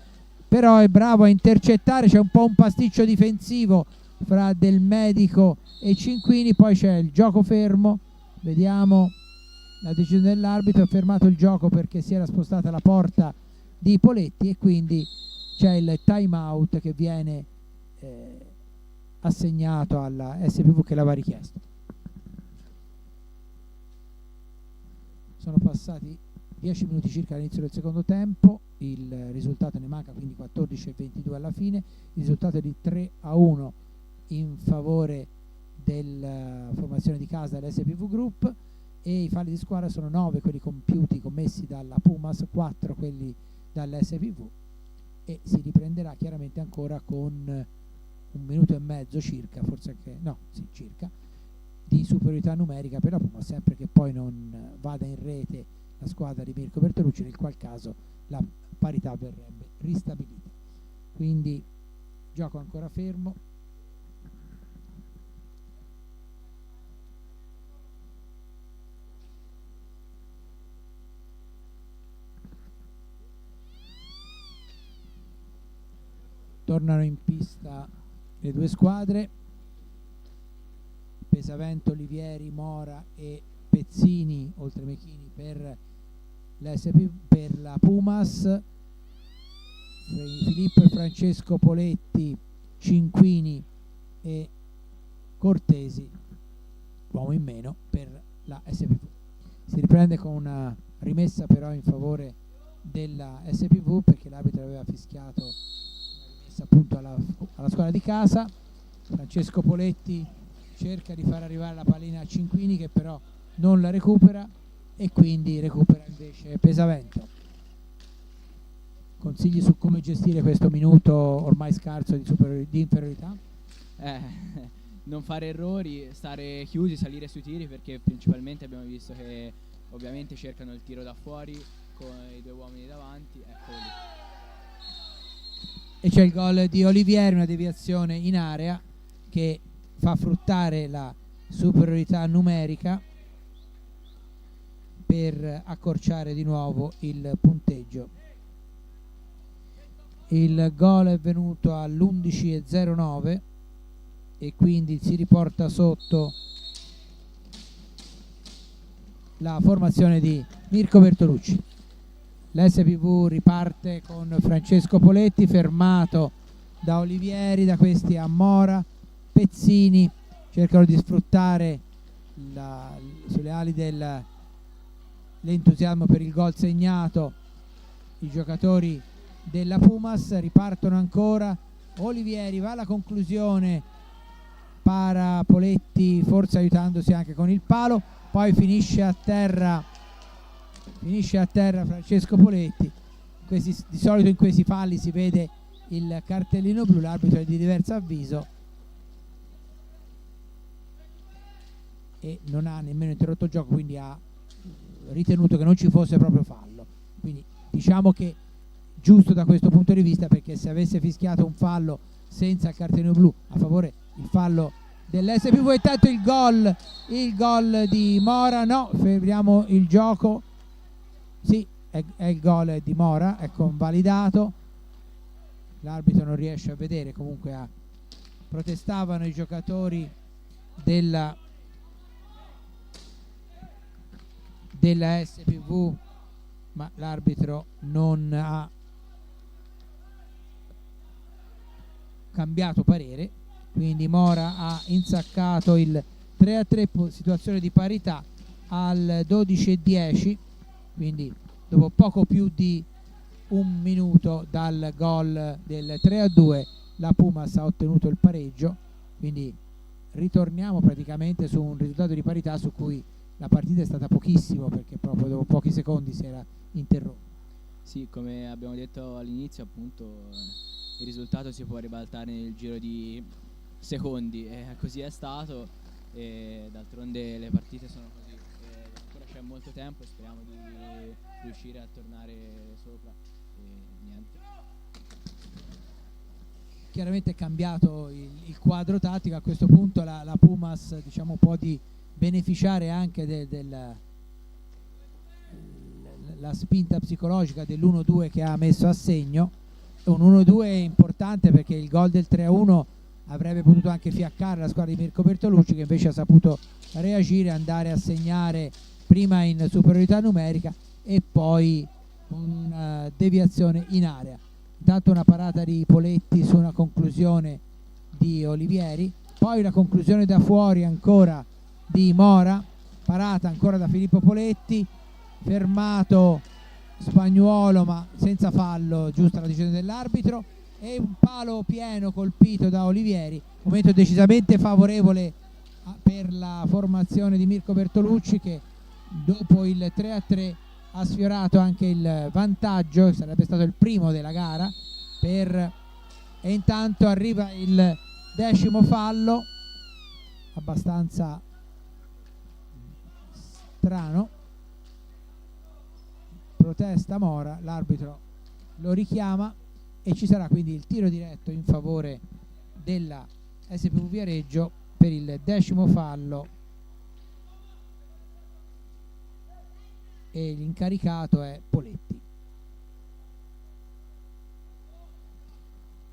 però è bravo a intercettare. C'è un po' un pasticcio difensivo fra Del Medico e Cinquini, poi c'è il gioco fermo, vediamo la decisione dell'arbitro, ha fermato il gioco perché si era spostata la porta di Poletti e quindi c'è il time out che viene assegnato alla SPV che l'aveva richiesto. Sono passati 10 minuti circa all'inizio del secondo tempo, il risultato ne manca quindi 14-22 alla fine, il risultato è di 3-1 in favore della formazione di casa dell'SPV Group, e i falli di squadra sono 9 quelli compiuti, commessi dalla Pumas, 4 quelli dall'SPV, e si riprenderà chiaramente ancora con 1 minuto e mezzo circa, forse anche no, sì, circa, di superiorità numerica per la Pumas, sempre che poi non vada in rete la squadra di Mirko Bertolucci, nel qual caso la parità verrebbe ristabilita. Quindi gioco ancora fermo. Tornano in pista le due squadre, Pesavento, Olivieri, Mora e Pezzini, oltre Mechini per per la Pumas, Filippo e Francesco Poletti, Cinquini e Cortesi, uomo in meno per la SPV. Si riprende con una rimessa però in favore della SPV, perché l'arbitro aveva fischiato una rimessa appunto alla squadra di casa. Francesco Poletti cerca di far arrivare la pallina a Cinquini, che però non la recupera, e quindi recupera invece Pesavento. Consigli su come gestire questo minuto ormai scarso di inferiorità? Non fare errori, stare chiusi, salire sui tiri, perché principalmente abbiamo visto che ovviamente cercano il tiro da fuori con i due uomini davanti, eccoli. E c'è il gol di Olivieri, una deviazione in area che fa fruttare la superiorità numerica per accorciare di nuovo il punteggio. Il gol è venuto all'11:09 e quindi si riporta sotto la formazione di Mirko Bertolucci. L'SPV riparte con Francesco Poletti, fermato da Olivieri, da questi a Mora. Pezzini cercano di sfruttare sulle ali dell'entusiasmo per il gol segnato i giocatori della Pumas. Ripartono ancora, Olivieri va alla conclusione, para Poletti forse aiutandosi anche con il palo, poi finisce a terra Francesco Poletti. Di solito in questi falli si vede il cartellino blu, l'arbitro è di diverso avviso e non ha nemmeno interrotto il gioco, quindi ha ritenuto che non ci fosse proprio fallo. Quindi diciamo che giusto da questo punto di vista, perché se avesse fischiato un fallo senza il cartellino blu a favore il fallo dell'SPV, è tanto il gol di Mora. No, fermiamo il gioco. Sì, è il gol di Mora, è convalidato. L'arbitro non riesce a vedere, comunque protestavano i giocatori della SPV, ma l'arbitro non ha cambiato parere, quindi Mora ha insaccato il 3-3, situazione di parità al 12:10, quindi dopo poco più di un minuto dal gol del 3-2 la Pumas ha ottenuto il pareggio, quindi ritorniamo praticamente su un risultato di parità su cui la partita è stata pochissimo, perché proprio dopo pochi secondi si era interrotta. Sì, come abbiamo detto all'inizio, appunto il risultato si può ribaltare nel giro di secondi, e così è stato, e d'altronde le partite sono così, ancora c'è molto tempo e speriamo di riuscire a tornare sopra e niente. Chiaramente è cambiato il quadro tattico, a questo punto la Pumas diciamo può beneficiare anche della spinta psicologica dell'1-2 che ha messo a segno. Un 1-2 importante, perché il gol del 3-1 avrebbe potuto anche fiaccare la squadra di Mirko Bertolucci, che invece ha saputo reagire, andare a segnare prima in superiorità numerica e poi una deviazione in area. Intanto una parata di Poletti su una conclusione di Olivieri, poi una conclusione da fuori ancora di Mora, parata ancora da Filippo Poletti, fermato Spagnuolo ma senza fallo, giusta la decisione dell'arbitro, e un palo pieno colpito da Olivieri, momento decisamente favorevole per la formazione di Mirko Bertolucci, che dopo il 3-3 ha sfiorato anche il vantaggio, sarebbe stato il primo della gara, e intanto arriva il 10° fallo, abbastanza strano, protesta Mora, l'arbitro lo richiama e ci sarà quindi il tiro diretto in favore della SPV Viareggio per il 10° fallo, e l'incaricato è Poletti.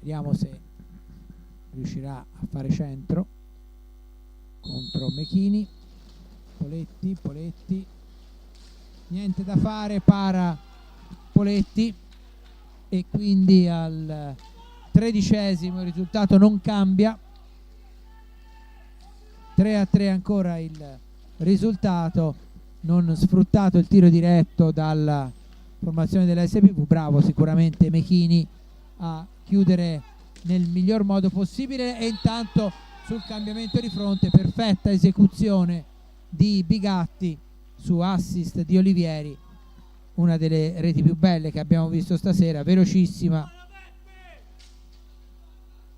vediamo se riuscirà a fare centro contro Mechini. Poletti, niente da fare, para Poletti, e quindi al 13° il risultato non cambia. 3-3 ancora il risultato, non sfruttato il tiro diretto dalla formazione dell'SPV. Bravo sicuramente Mechini a chiudere nel miglior modo possibile, e intanto sul cambiamento di fronte perfetta esecuzione di Bigatti su assist di Olivieri, una delle reti più belle che abbiamo visto stasera, velocissima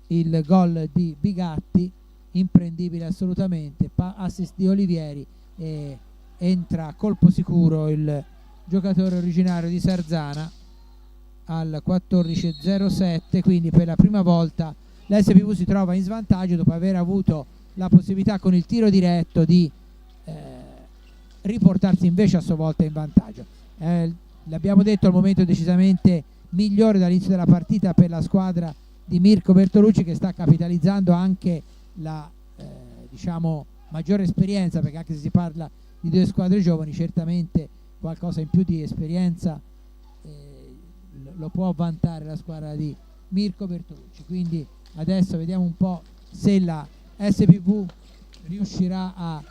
il gol di Bigatti, imprendibile assolutamente, assist di Olivieri, e entra a colpo sicuro il giocatore originario di Sarzana al 14:07, quindi per la prima volta l'SPV si trova in svantaggio dopo aver avuto la possibilità con il tiro diretto di riportarsi invece a sua volta in vantaggio. L'abbiamo detto, al momento decisamente migliore dall'inizio della partita per la squadra di Mirko Bertolucci, che sta capitalizzando anche la diciamo maggiore esperienza, perché anche se si parla di due squadre giovani, certamente qualcosa in più di esperienza lo può vantare la squadra di Mirko Bertolucci. Quindi adesso vediamo un po' se la SPV riuscirà a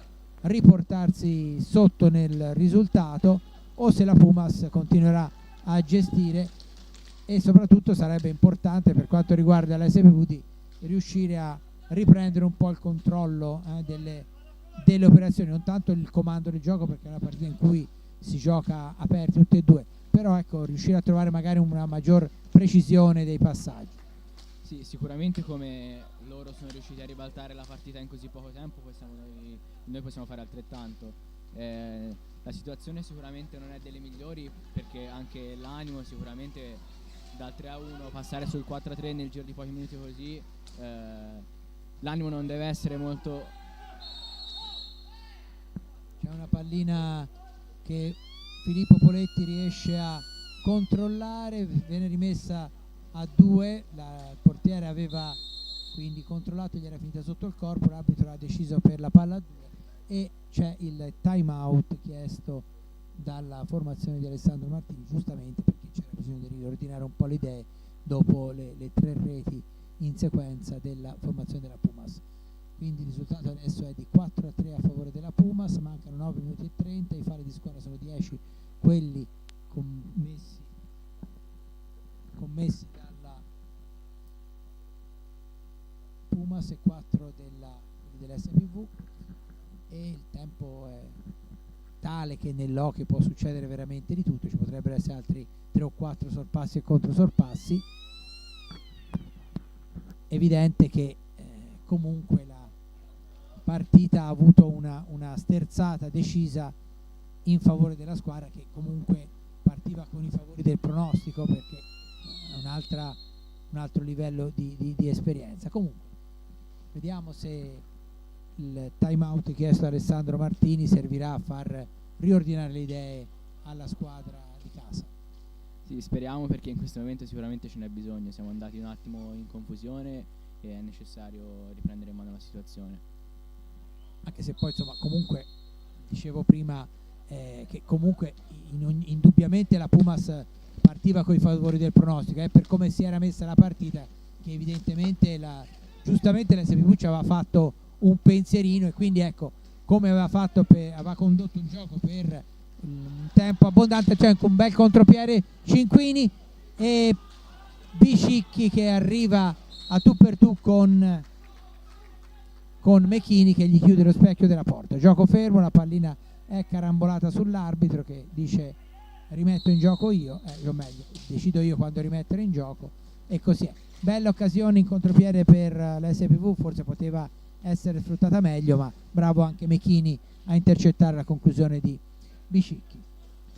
riportarsi sotto nel risultato o se la Pumas continuerà a gestire, e soprattutto sarebbe importante per quanto riguarda la SPV di riuscire a riprendere un po' il controllo delle operazioni, non tanto il comando del gioco, perché è una partita in cui si gioca aperti tutti e due, però ecco, riuscire a trovare magari una maggior precisione dei passaggi. Sì, sicuramente come loro sono riusciti a ribaltare la partita in così poco tempo, noi possiamo fare altrettanto. La situazione sicuramente non è delle migliori, perché anche l'animo sicuramente dal 3-1 passare sul 4-3 nel giro di pochi minuti così, l'animo non deve essere molto... C'è una pallina che Filippo Poletti riesce a controllare, viene rimessa a 2, il portiere aveva quindi controllato, gli era finita sotto il corpo, l'arbitro ha deciso per la palla a 2 e c'è il time out chiesto dalla formazione di Alessandro Martini, giustamente perché c'era bisogno di riordinare un po' le idee dopo le 3 reti in sequenza della formazione della Pumas. Quindi il risultato adesso è di 4-3 a favore della Pumas, mancano 9 minuti e 30, i falli di squadra sono 10 quelli commessi dalla Pumas e 4 dell'SPV, e il tempo è tale che nell'hockey può succedere veramente di tutto, ci potrebbero essere altri 3 o 4 sorpassi e controsorpassi. Evidente che comunque la partita ha avuto una sterzata decisa in favore della squadra, che comunque partiva con i favori del pronostico, perché è un altro livello di esperienza. Comunque vediamo se il time out chiesto da Alessandro Martini servirà a far riordinare le idee alla squadra di casa. Sì, speriamo, perché in questo momento sicuramente ce n'è bisogno, siamo andati un attimo in confusione e è necessario riprendere in mano la situazione. Anche se poi insomma comunque dicevo prima che comunque indubbiamente la Pumas partiva con i favori del pronostico, per come si era messa la partita, che evidentemente giustamente la SPV ci aveva fatto un pensierino, e quindi ecco, come aveva condotto il gioco per un tempo abbondante, c'è anche un bel contropiede Cinquini e Bicicchi che arriva a tu per tu con Mechini che gli chiude lo specchio della porta. Gioco fermo, la pallina è carambolata sull'arbitro che dice rimetto in gioco io, o meglio decido io quando rimettere in gioco, e così è. Bella occasione in contropiede per l'SPV, forse poteva essere sfruttata meglio, ma bravo anche Mechini a intercettare la conclusione di Bicicchi.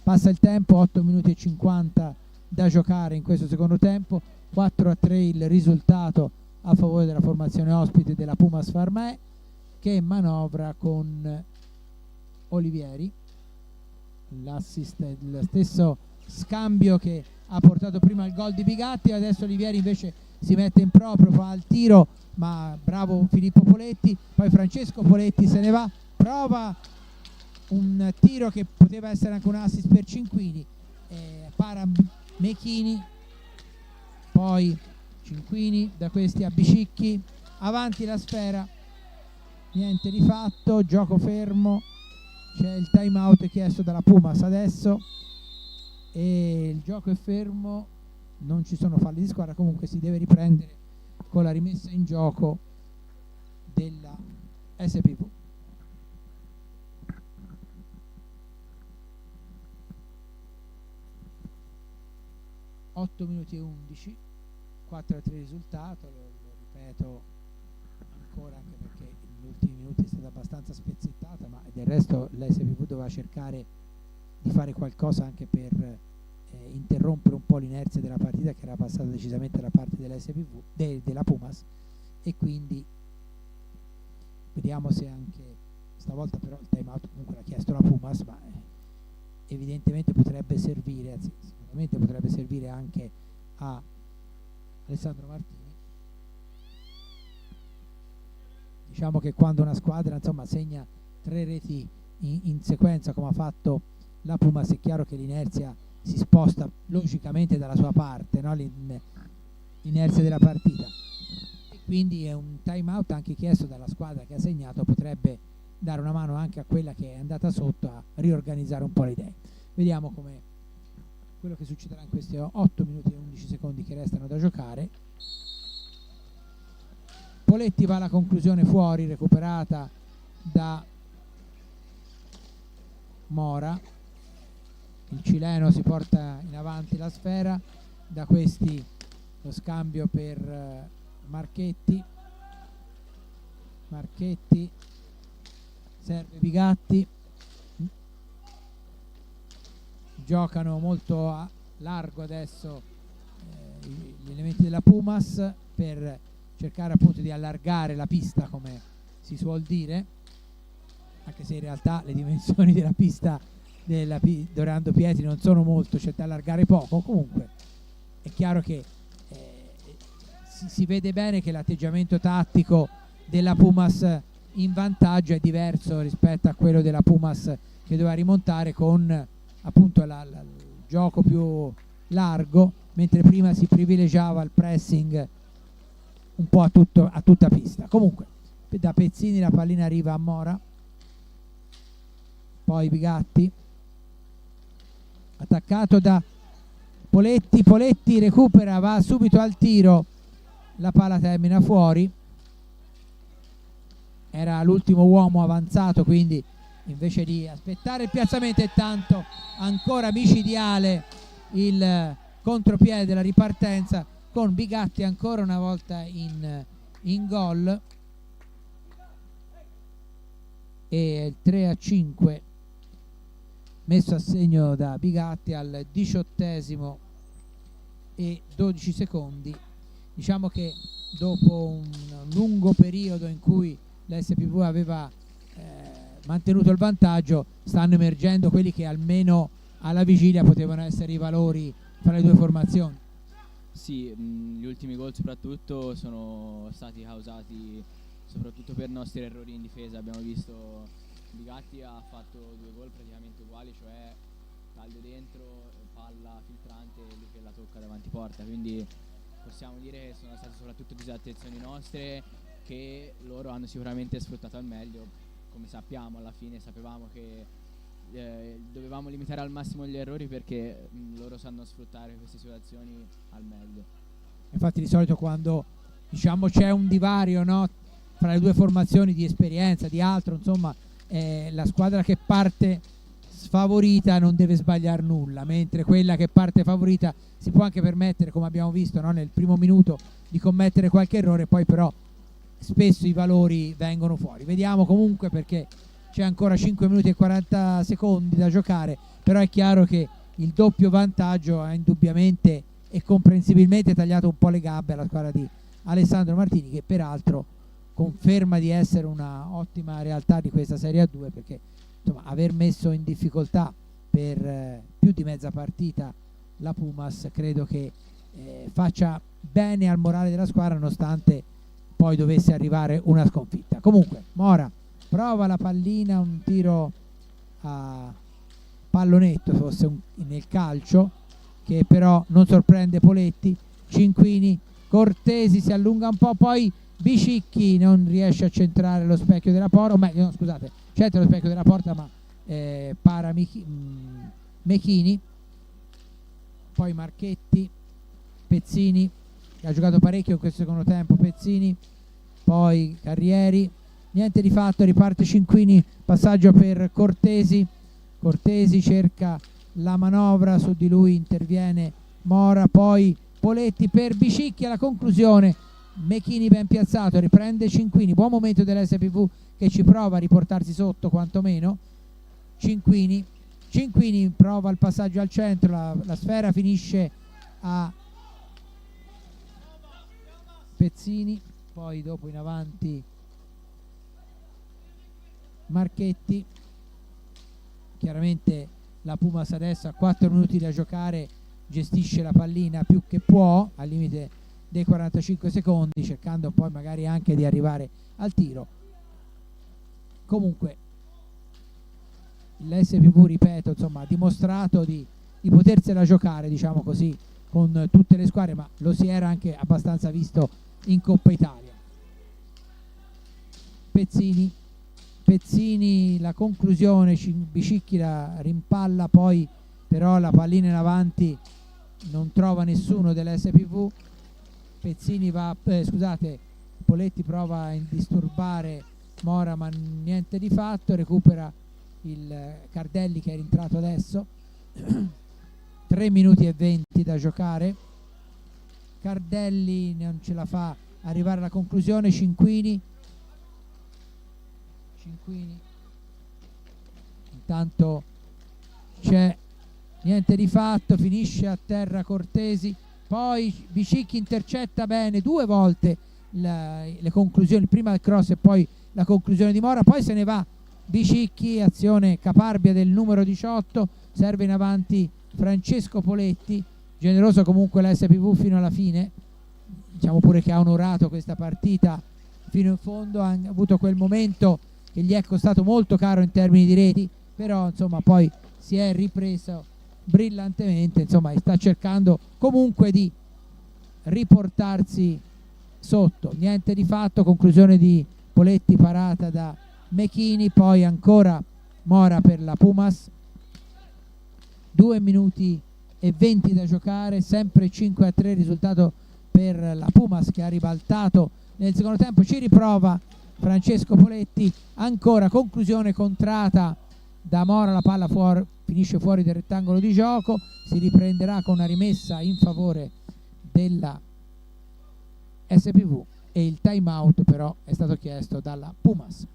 Passa il tempo, 8 minuti e 50 da giocare in questo secondo tempo, 4-3 il risultato a favore della formazione ospite della Pumas Farmè, che manovra con Olivieri, l'assist, il stesso scambio che ha portato prima il gol di Bigatti. Adesso Olivieri invece si mette in proprio, fa il tiro, ma bravo Filippo Poletti, poi Francesco Poletti se ne va, prova un tiro che poteva essere anche un assist per Cinquini, para Mechini, poi Cinquini da questi a Bicicchi, avanti la sfera, niente di fatto, gioco fermo, c'è il time out chiesto dalla Pumas adesso e il gioco è fermo, non ci sono falli di squadra, comunque si deve riprendere con la rimessa in gioco della SPV. (8 minuti e 11), 4-3 risultato, lo ripeto ancora anche perché negli ultimi minuti è stata abbastanza spezzettata, ma del resto l'SPV doveva cercare di fare qualcosa anche per interrompere un po' l'inerzia della partita, che era passata decisamente dalla parte dell'SPV, della Pumas, e quindi vediamo se anche stavolta, però il time out comunque l'ha chiesto la Pumas, ma evidentemente potrebbe servire, anzi sicuramente potrebbe servire anche a Alessandro Martini. Diciamo che quando una squadra insomma segna 3 reti in sequenza come ha fatto la Pumas, è chiaro che l'inerzia si sposta logicamente dalla sua parte, no? L'inerzia della partita, e quindi è un time out anche chiesto dalla squadra che ha segnato, potrebbe dare una mano anche a quella che è andata sotto a riorganizzare un po' le idee. Vediamo come quello che succederà in questi 8 minuti e 11 secondi che restano da giocare. Poletti va alla conclusione fuori, recuperata da Mora, il cileno si porta in avanti la sfera, da questi lo scambio per Marchetti, serve Bigatti, giocano molto a largo adesso gli elementi della Pumas per cercare appunto di allargare la pista, come si suol dire, anche se in realtà le dimensioni della pista della Dorando Pietri non sono molto, c'è da allargare poco. Comunque è chiaro che si vede bene che l'atteggiamento tattico della Pumas in vantaggio è diverso rispetto a quello della Pumas che doveva rimontare con appunto il gioco più largo, mentre prima si privilegiava il pressing un po' a tutta pista. Comunque da Pezzini la pallina arriva a Mora, poi Bigatti, attaccato da Poletti recupera, va subito al tiro, la palla termina fuori, era l'ultimo uomo avanzato, quindi invece di aspettare il piazzamento, è tanto ancora micidiale il contropiede della ripartenza, con Bigatti ancora una volta in gol, e il 3-5 messo a segno da Bigatti al 18° e 12 secondi. Diciamo che dopo un lungo periodo in cui l'SPV aveva mantenuto il vantaggio, stanno emergendo quelli che almeno alla vigilia potevano essere i valori fra le due formazioni. Sì, gli ultimi gol soprattutto sono stati causati soprattutto per nostri errori in difesa. Abbiamo visto Bigatti ha fatto 2 gol praticamente uguali, cioè taglio dentro, palla filtrante e lui che la tocca davanti porta, quindi possiamo dire che sono state soprattutto disattenzioni nostre che loro hanno sicuramente sfruttato al meglio. Come sappiamo, alla fine sapevamo che dovevamo limitare al massimo gli errori, perché loro sanno sfruttare queste situazioni al meglio. Infatti di solito quando diciamo c'è un divario, no, fra le due formazioni di esperienza, di altro, insomma la squadra che parte sfavorita non deve sbagliare nulla, mentre quella che parte favorita si può anche permettere, come abbiamo visto, no, nel primo minuto, di commettere qualche errore, poi però spesso i valori vengono fuori. Vediamo comunque, perché c'è ancora 5 minuti e 40 secondi da giocare, però è chiaro che il doppio vantaggio ha indubbiamente e comprensibilmente tagliato un po' le gambe alla squadra di Alessandro Martini, che peraltro conferma di essere una ottima realtà di questa Serie A2, perché insomma aver messo in difficoltà per più di mezza partita la Pumas credo che faccia bene al morale della squadra nonostante poi dovesse arrivare una sconfitta. Comunque Mora prova la pallina, un tiro a pallonetto fosse nel calcio, che però non sorprende Poletti. Cinquini, Cortesi si allunga un po', poi Bicicchi non riesce a centrare lo specchio della porta, o meglio, no, scusate, centra lo specchio della porta ma para Mechini. Poi Marchetti, Pezzini che ha giocato parecchio in questo secondo tempo, Pezzini, poi Carrieri, niente di fatto, riparte Cinquini, passaggio per Cortesi, Cortesi cerca la manovra, su di lui interviene Mora, poi Poletti per Bicicchi alla conclusione, Mechini ben piazzato, riprende Cinquini, buon momento dell'SPV che ci prova a riportarsi sotto quantomeno. Cinquini prova il passaggio al centro, la sfera finisce a Pezzini, poi dopo in avanti Marchetti. Chiaramente la Pumas adesso a 4 minuti da giocare gestisce la pallina più che può, al limite dei 45 secondi, cercando poi magari anche di arrivare al tiro. Comunque l'SPV, ripeto, insomma, ha dimostrato di potersela giocare, diciamo così, con tutte le squadre, ma lo si era anche abbastanza visto in Coppa Italia. Pezzini, la conclusione, Bicicchi la rimpalla, poi però la pallina in avanti non trova nessuno dell'SPV. Pezzini Poletti prova a disturbare Mora ma niente di fatto, recupera il Cardelli che è rientrato adesso. 3 minuti e 20 da giocare, Cardelli non ce la fa arrivare alla conclusione. Cinquini intanto c'è niente di fatto, finisce a terra Cortesi, poi Bicicchi intercetta bene 2 volte le conclusioni, prima il cross e poi la conclusione di Mora, poi se ne va Bicicchi, azione caparbia del numero 18, serve in avanti Francesco Poletti, generoso comunque la SPV fino alla fine, diciamo pure che ha onorato questa partita fino in fondo, ha avuto quel momento che gli è costato molto caro in termini di reti, però insomma poi si è ripreso brillantemente, insomma, e sta cercando comunque di riportarsi sotto. Niente di fatto, conclusione di Poletti parata da Mechini, poi ancora Mora per la Pumas. 2 minuti e 20 da giocare, sempre 5-3 risultato per la Pumas che ha ribaltato nel secondo tempo. Ci riprova Francesco Poletti, ancora conclusione contrata da Mora, la palla finisce fuori del rettangolo di gioco, si riprenderà con una rimessa in favore della SPV e il time out però è stato chiesto dalla Pumas.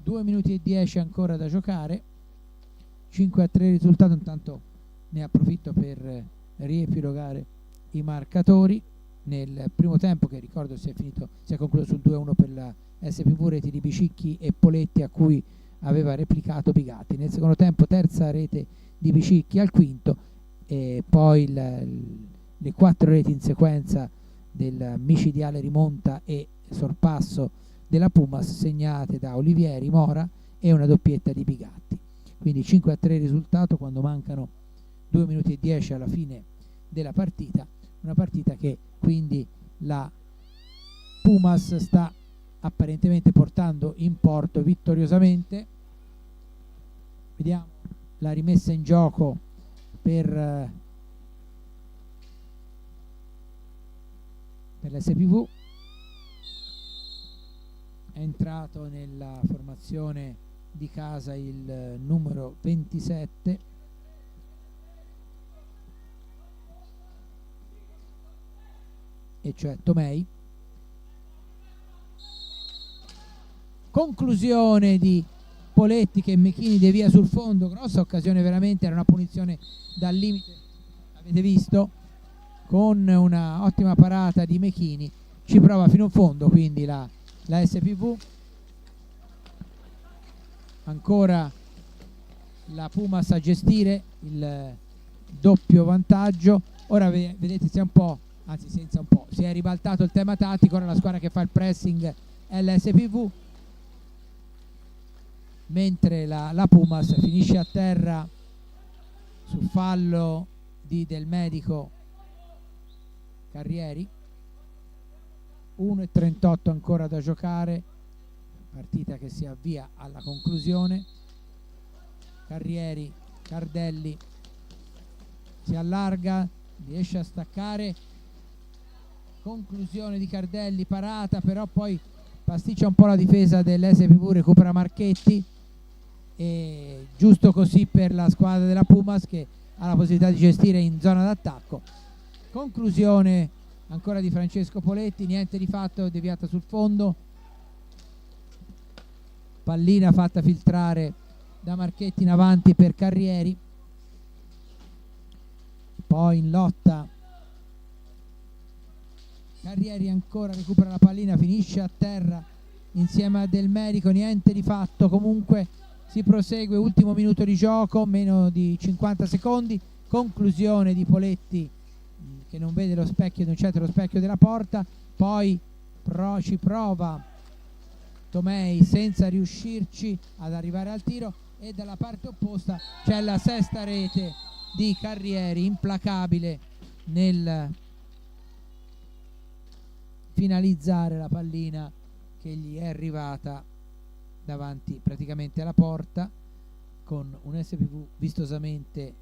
2 minuti e 10 ancora da giocare, 5-3 risultato. Intanto ne approfitto per riepilogare i marcatori nel primo tempo, che ricordo si è concluso sul 2-1 per la SPV, reti di Bicicchi e Poletti a cui aveva replicato Bigatti. Nel secondo tempo terza rete di Bicicchi al quinto, e poi le 4 reti in sequenza del micidiale rimonta e sorpasso della Pumas segnate da Olivieri, Mora e una doppietta di Bigatti. Quindi 5-3 risultato quando mancano 2 minuti e 10 alla fine della partita, una partita che quindi la Pumas sta apparentemente portando in porto vittoriosamente. Vediamo la rimessa in gioco per l'SPV. È entrato nella formazione di casa il numero 27, e cioè Tomei. Conclusione di Poletti che Mechini devia sul fondo, grossa occasione veramente, era una punizione dal limite, avete visto, con una ottima parata di Mechini, ci prova fino in fondo quindi la SPV. Ancora la Pumas a gestire il doppio vantaggio, Ora vedete si è un po', anzi senza un po', si è ribaltato il tema tattico. Ora la squadra che fa il pressing è l'SPV, mentre la Pumas finisce a terra su fallo del medico Carrieri. 1:38 ancora da giocare, partita che si avvia alla conclusione. Cardelli si allarga, riesce a staccare, conclusione di Cardelli, parata, però poi pasticcia un po' la difesa dell'SPV, recupera Marchetti, e giusto così per la squadra della Pumas che ha la possibilità di gestire in zona d'attacco. Conclusione ancora di Francesco Poletti, niente di fatto, deviata sul fondo, pallina fatta filtrare da Marchetti in avanti per Carrieri, poi in lotta Carrieri ancora recupera la pallina, finisce a terra insieme a Del Medico, niente di fatto, comunque si prosegue, ultimo minuto di gioco, meno di 50 secondi, conclusione di Poletti che non vede lo specchio, non c'è lo specchio della porta, poi ci prova Tomei senza riuscirci ad arrivare al tiro, e dalla parte opposta c'è la sesta rete di Carrieri, implacabile nel finalizzare la pallina che gli è arrivata davanti praticamente alla porta, con un SPV vistosamente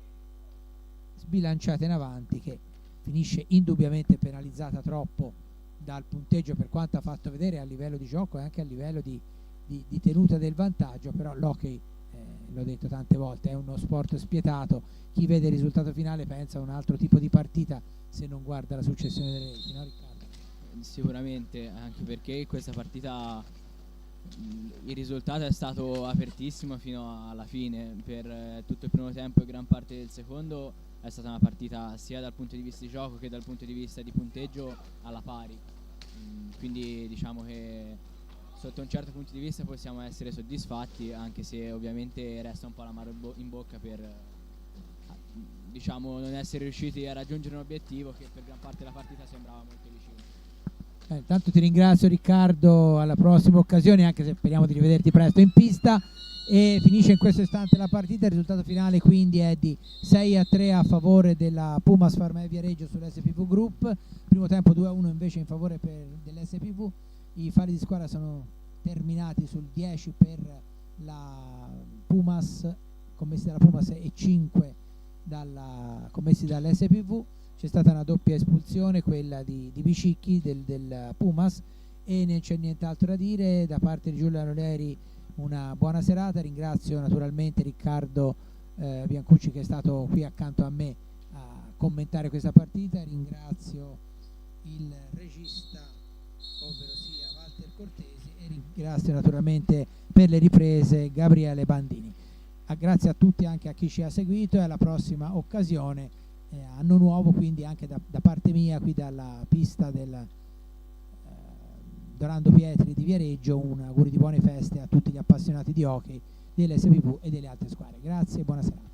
sbilanciata in avanti, che finisce indubbiamente penalizzata troppo dal punteggio per quanto ha fatto vedere a livello di gioco e anche a livello di tenuta del vantaggio. Però l'hockey, l'ho detto tante volte, è uno sport spietato, chi vede il risultato finale pensa a un altro tipo di partita se non guarda la successione delle reti, no Riccardo? Sicuramente, anche perché questa partita il risultato è stato apertissimo fino alla fine. Per tutto il primo tempo e gran parte del secondo è stata una partita sia dal punto di vista di gioco che dal punto di vista di punteggio alla pari, quindi diciamo che sotto un certo punto di vista possiamo essere soddisfatti, anche se ovviamente resta un po' l'amaro in bocca per diciamo non essere riusciti a raggiungere un obiettivo che per gran parte della partita sembrava molto vicino. Intanto ti ringrazio Riccardo, alla prossima occasione, anche se speriamo di rivederti presto in pista. E finisce in questo istante la partita, il risultato finale quindi è di 6-3 a favore della Pumas Pharma Viareggio sull'SPV Group, primo tempo 2-1 invece in favore dell'SPV. I falli di squadra sono terminati sul 10 per la Pumas, commessi dalla Pumas, e 5 commessi dall'SPV. C'è stata una doppia espulsione, quella di Bicicchi del Pumas, e non c'è nient'altro da dire. Da parte di Giulia Roleri una buona serata, ringrazio naturalmente Riccardo Biancucci che è stato qui accanto a me a commentare questa partita, ringrazio il regista ovvero sia Walter Cortesi, e ringrazio naturalmente per le riprese Gabriele Bandini. Grazie a tutti, anche a chi ci ha seguito, e alla prossima occasione. Anno nuovo quindi anche da parte mia qui dalla pista del Dorando Pietri di Viareggio. Un augurio di buone feste a tutti gli appassionati di hockey dell'SPV e delle altre squadre. Grazie e buona serata.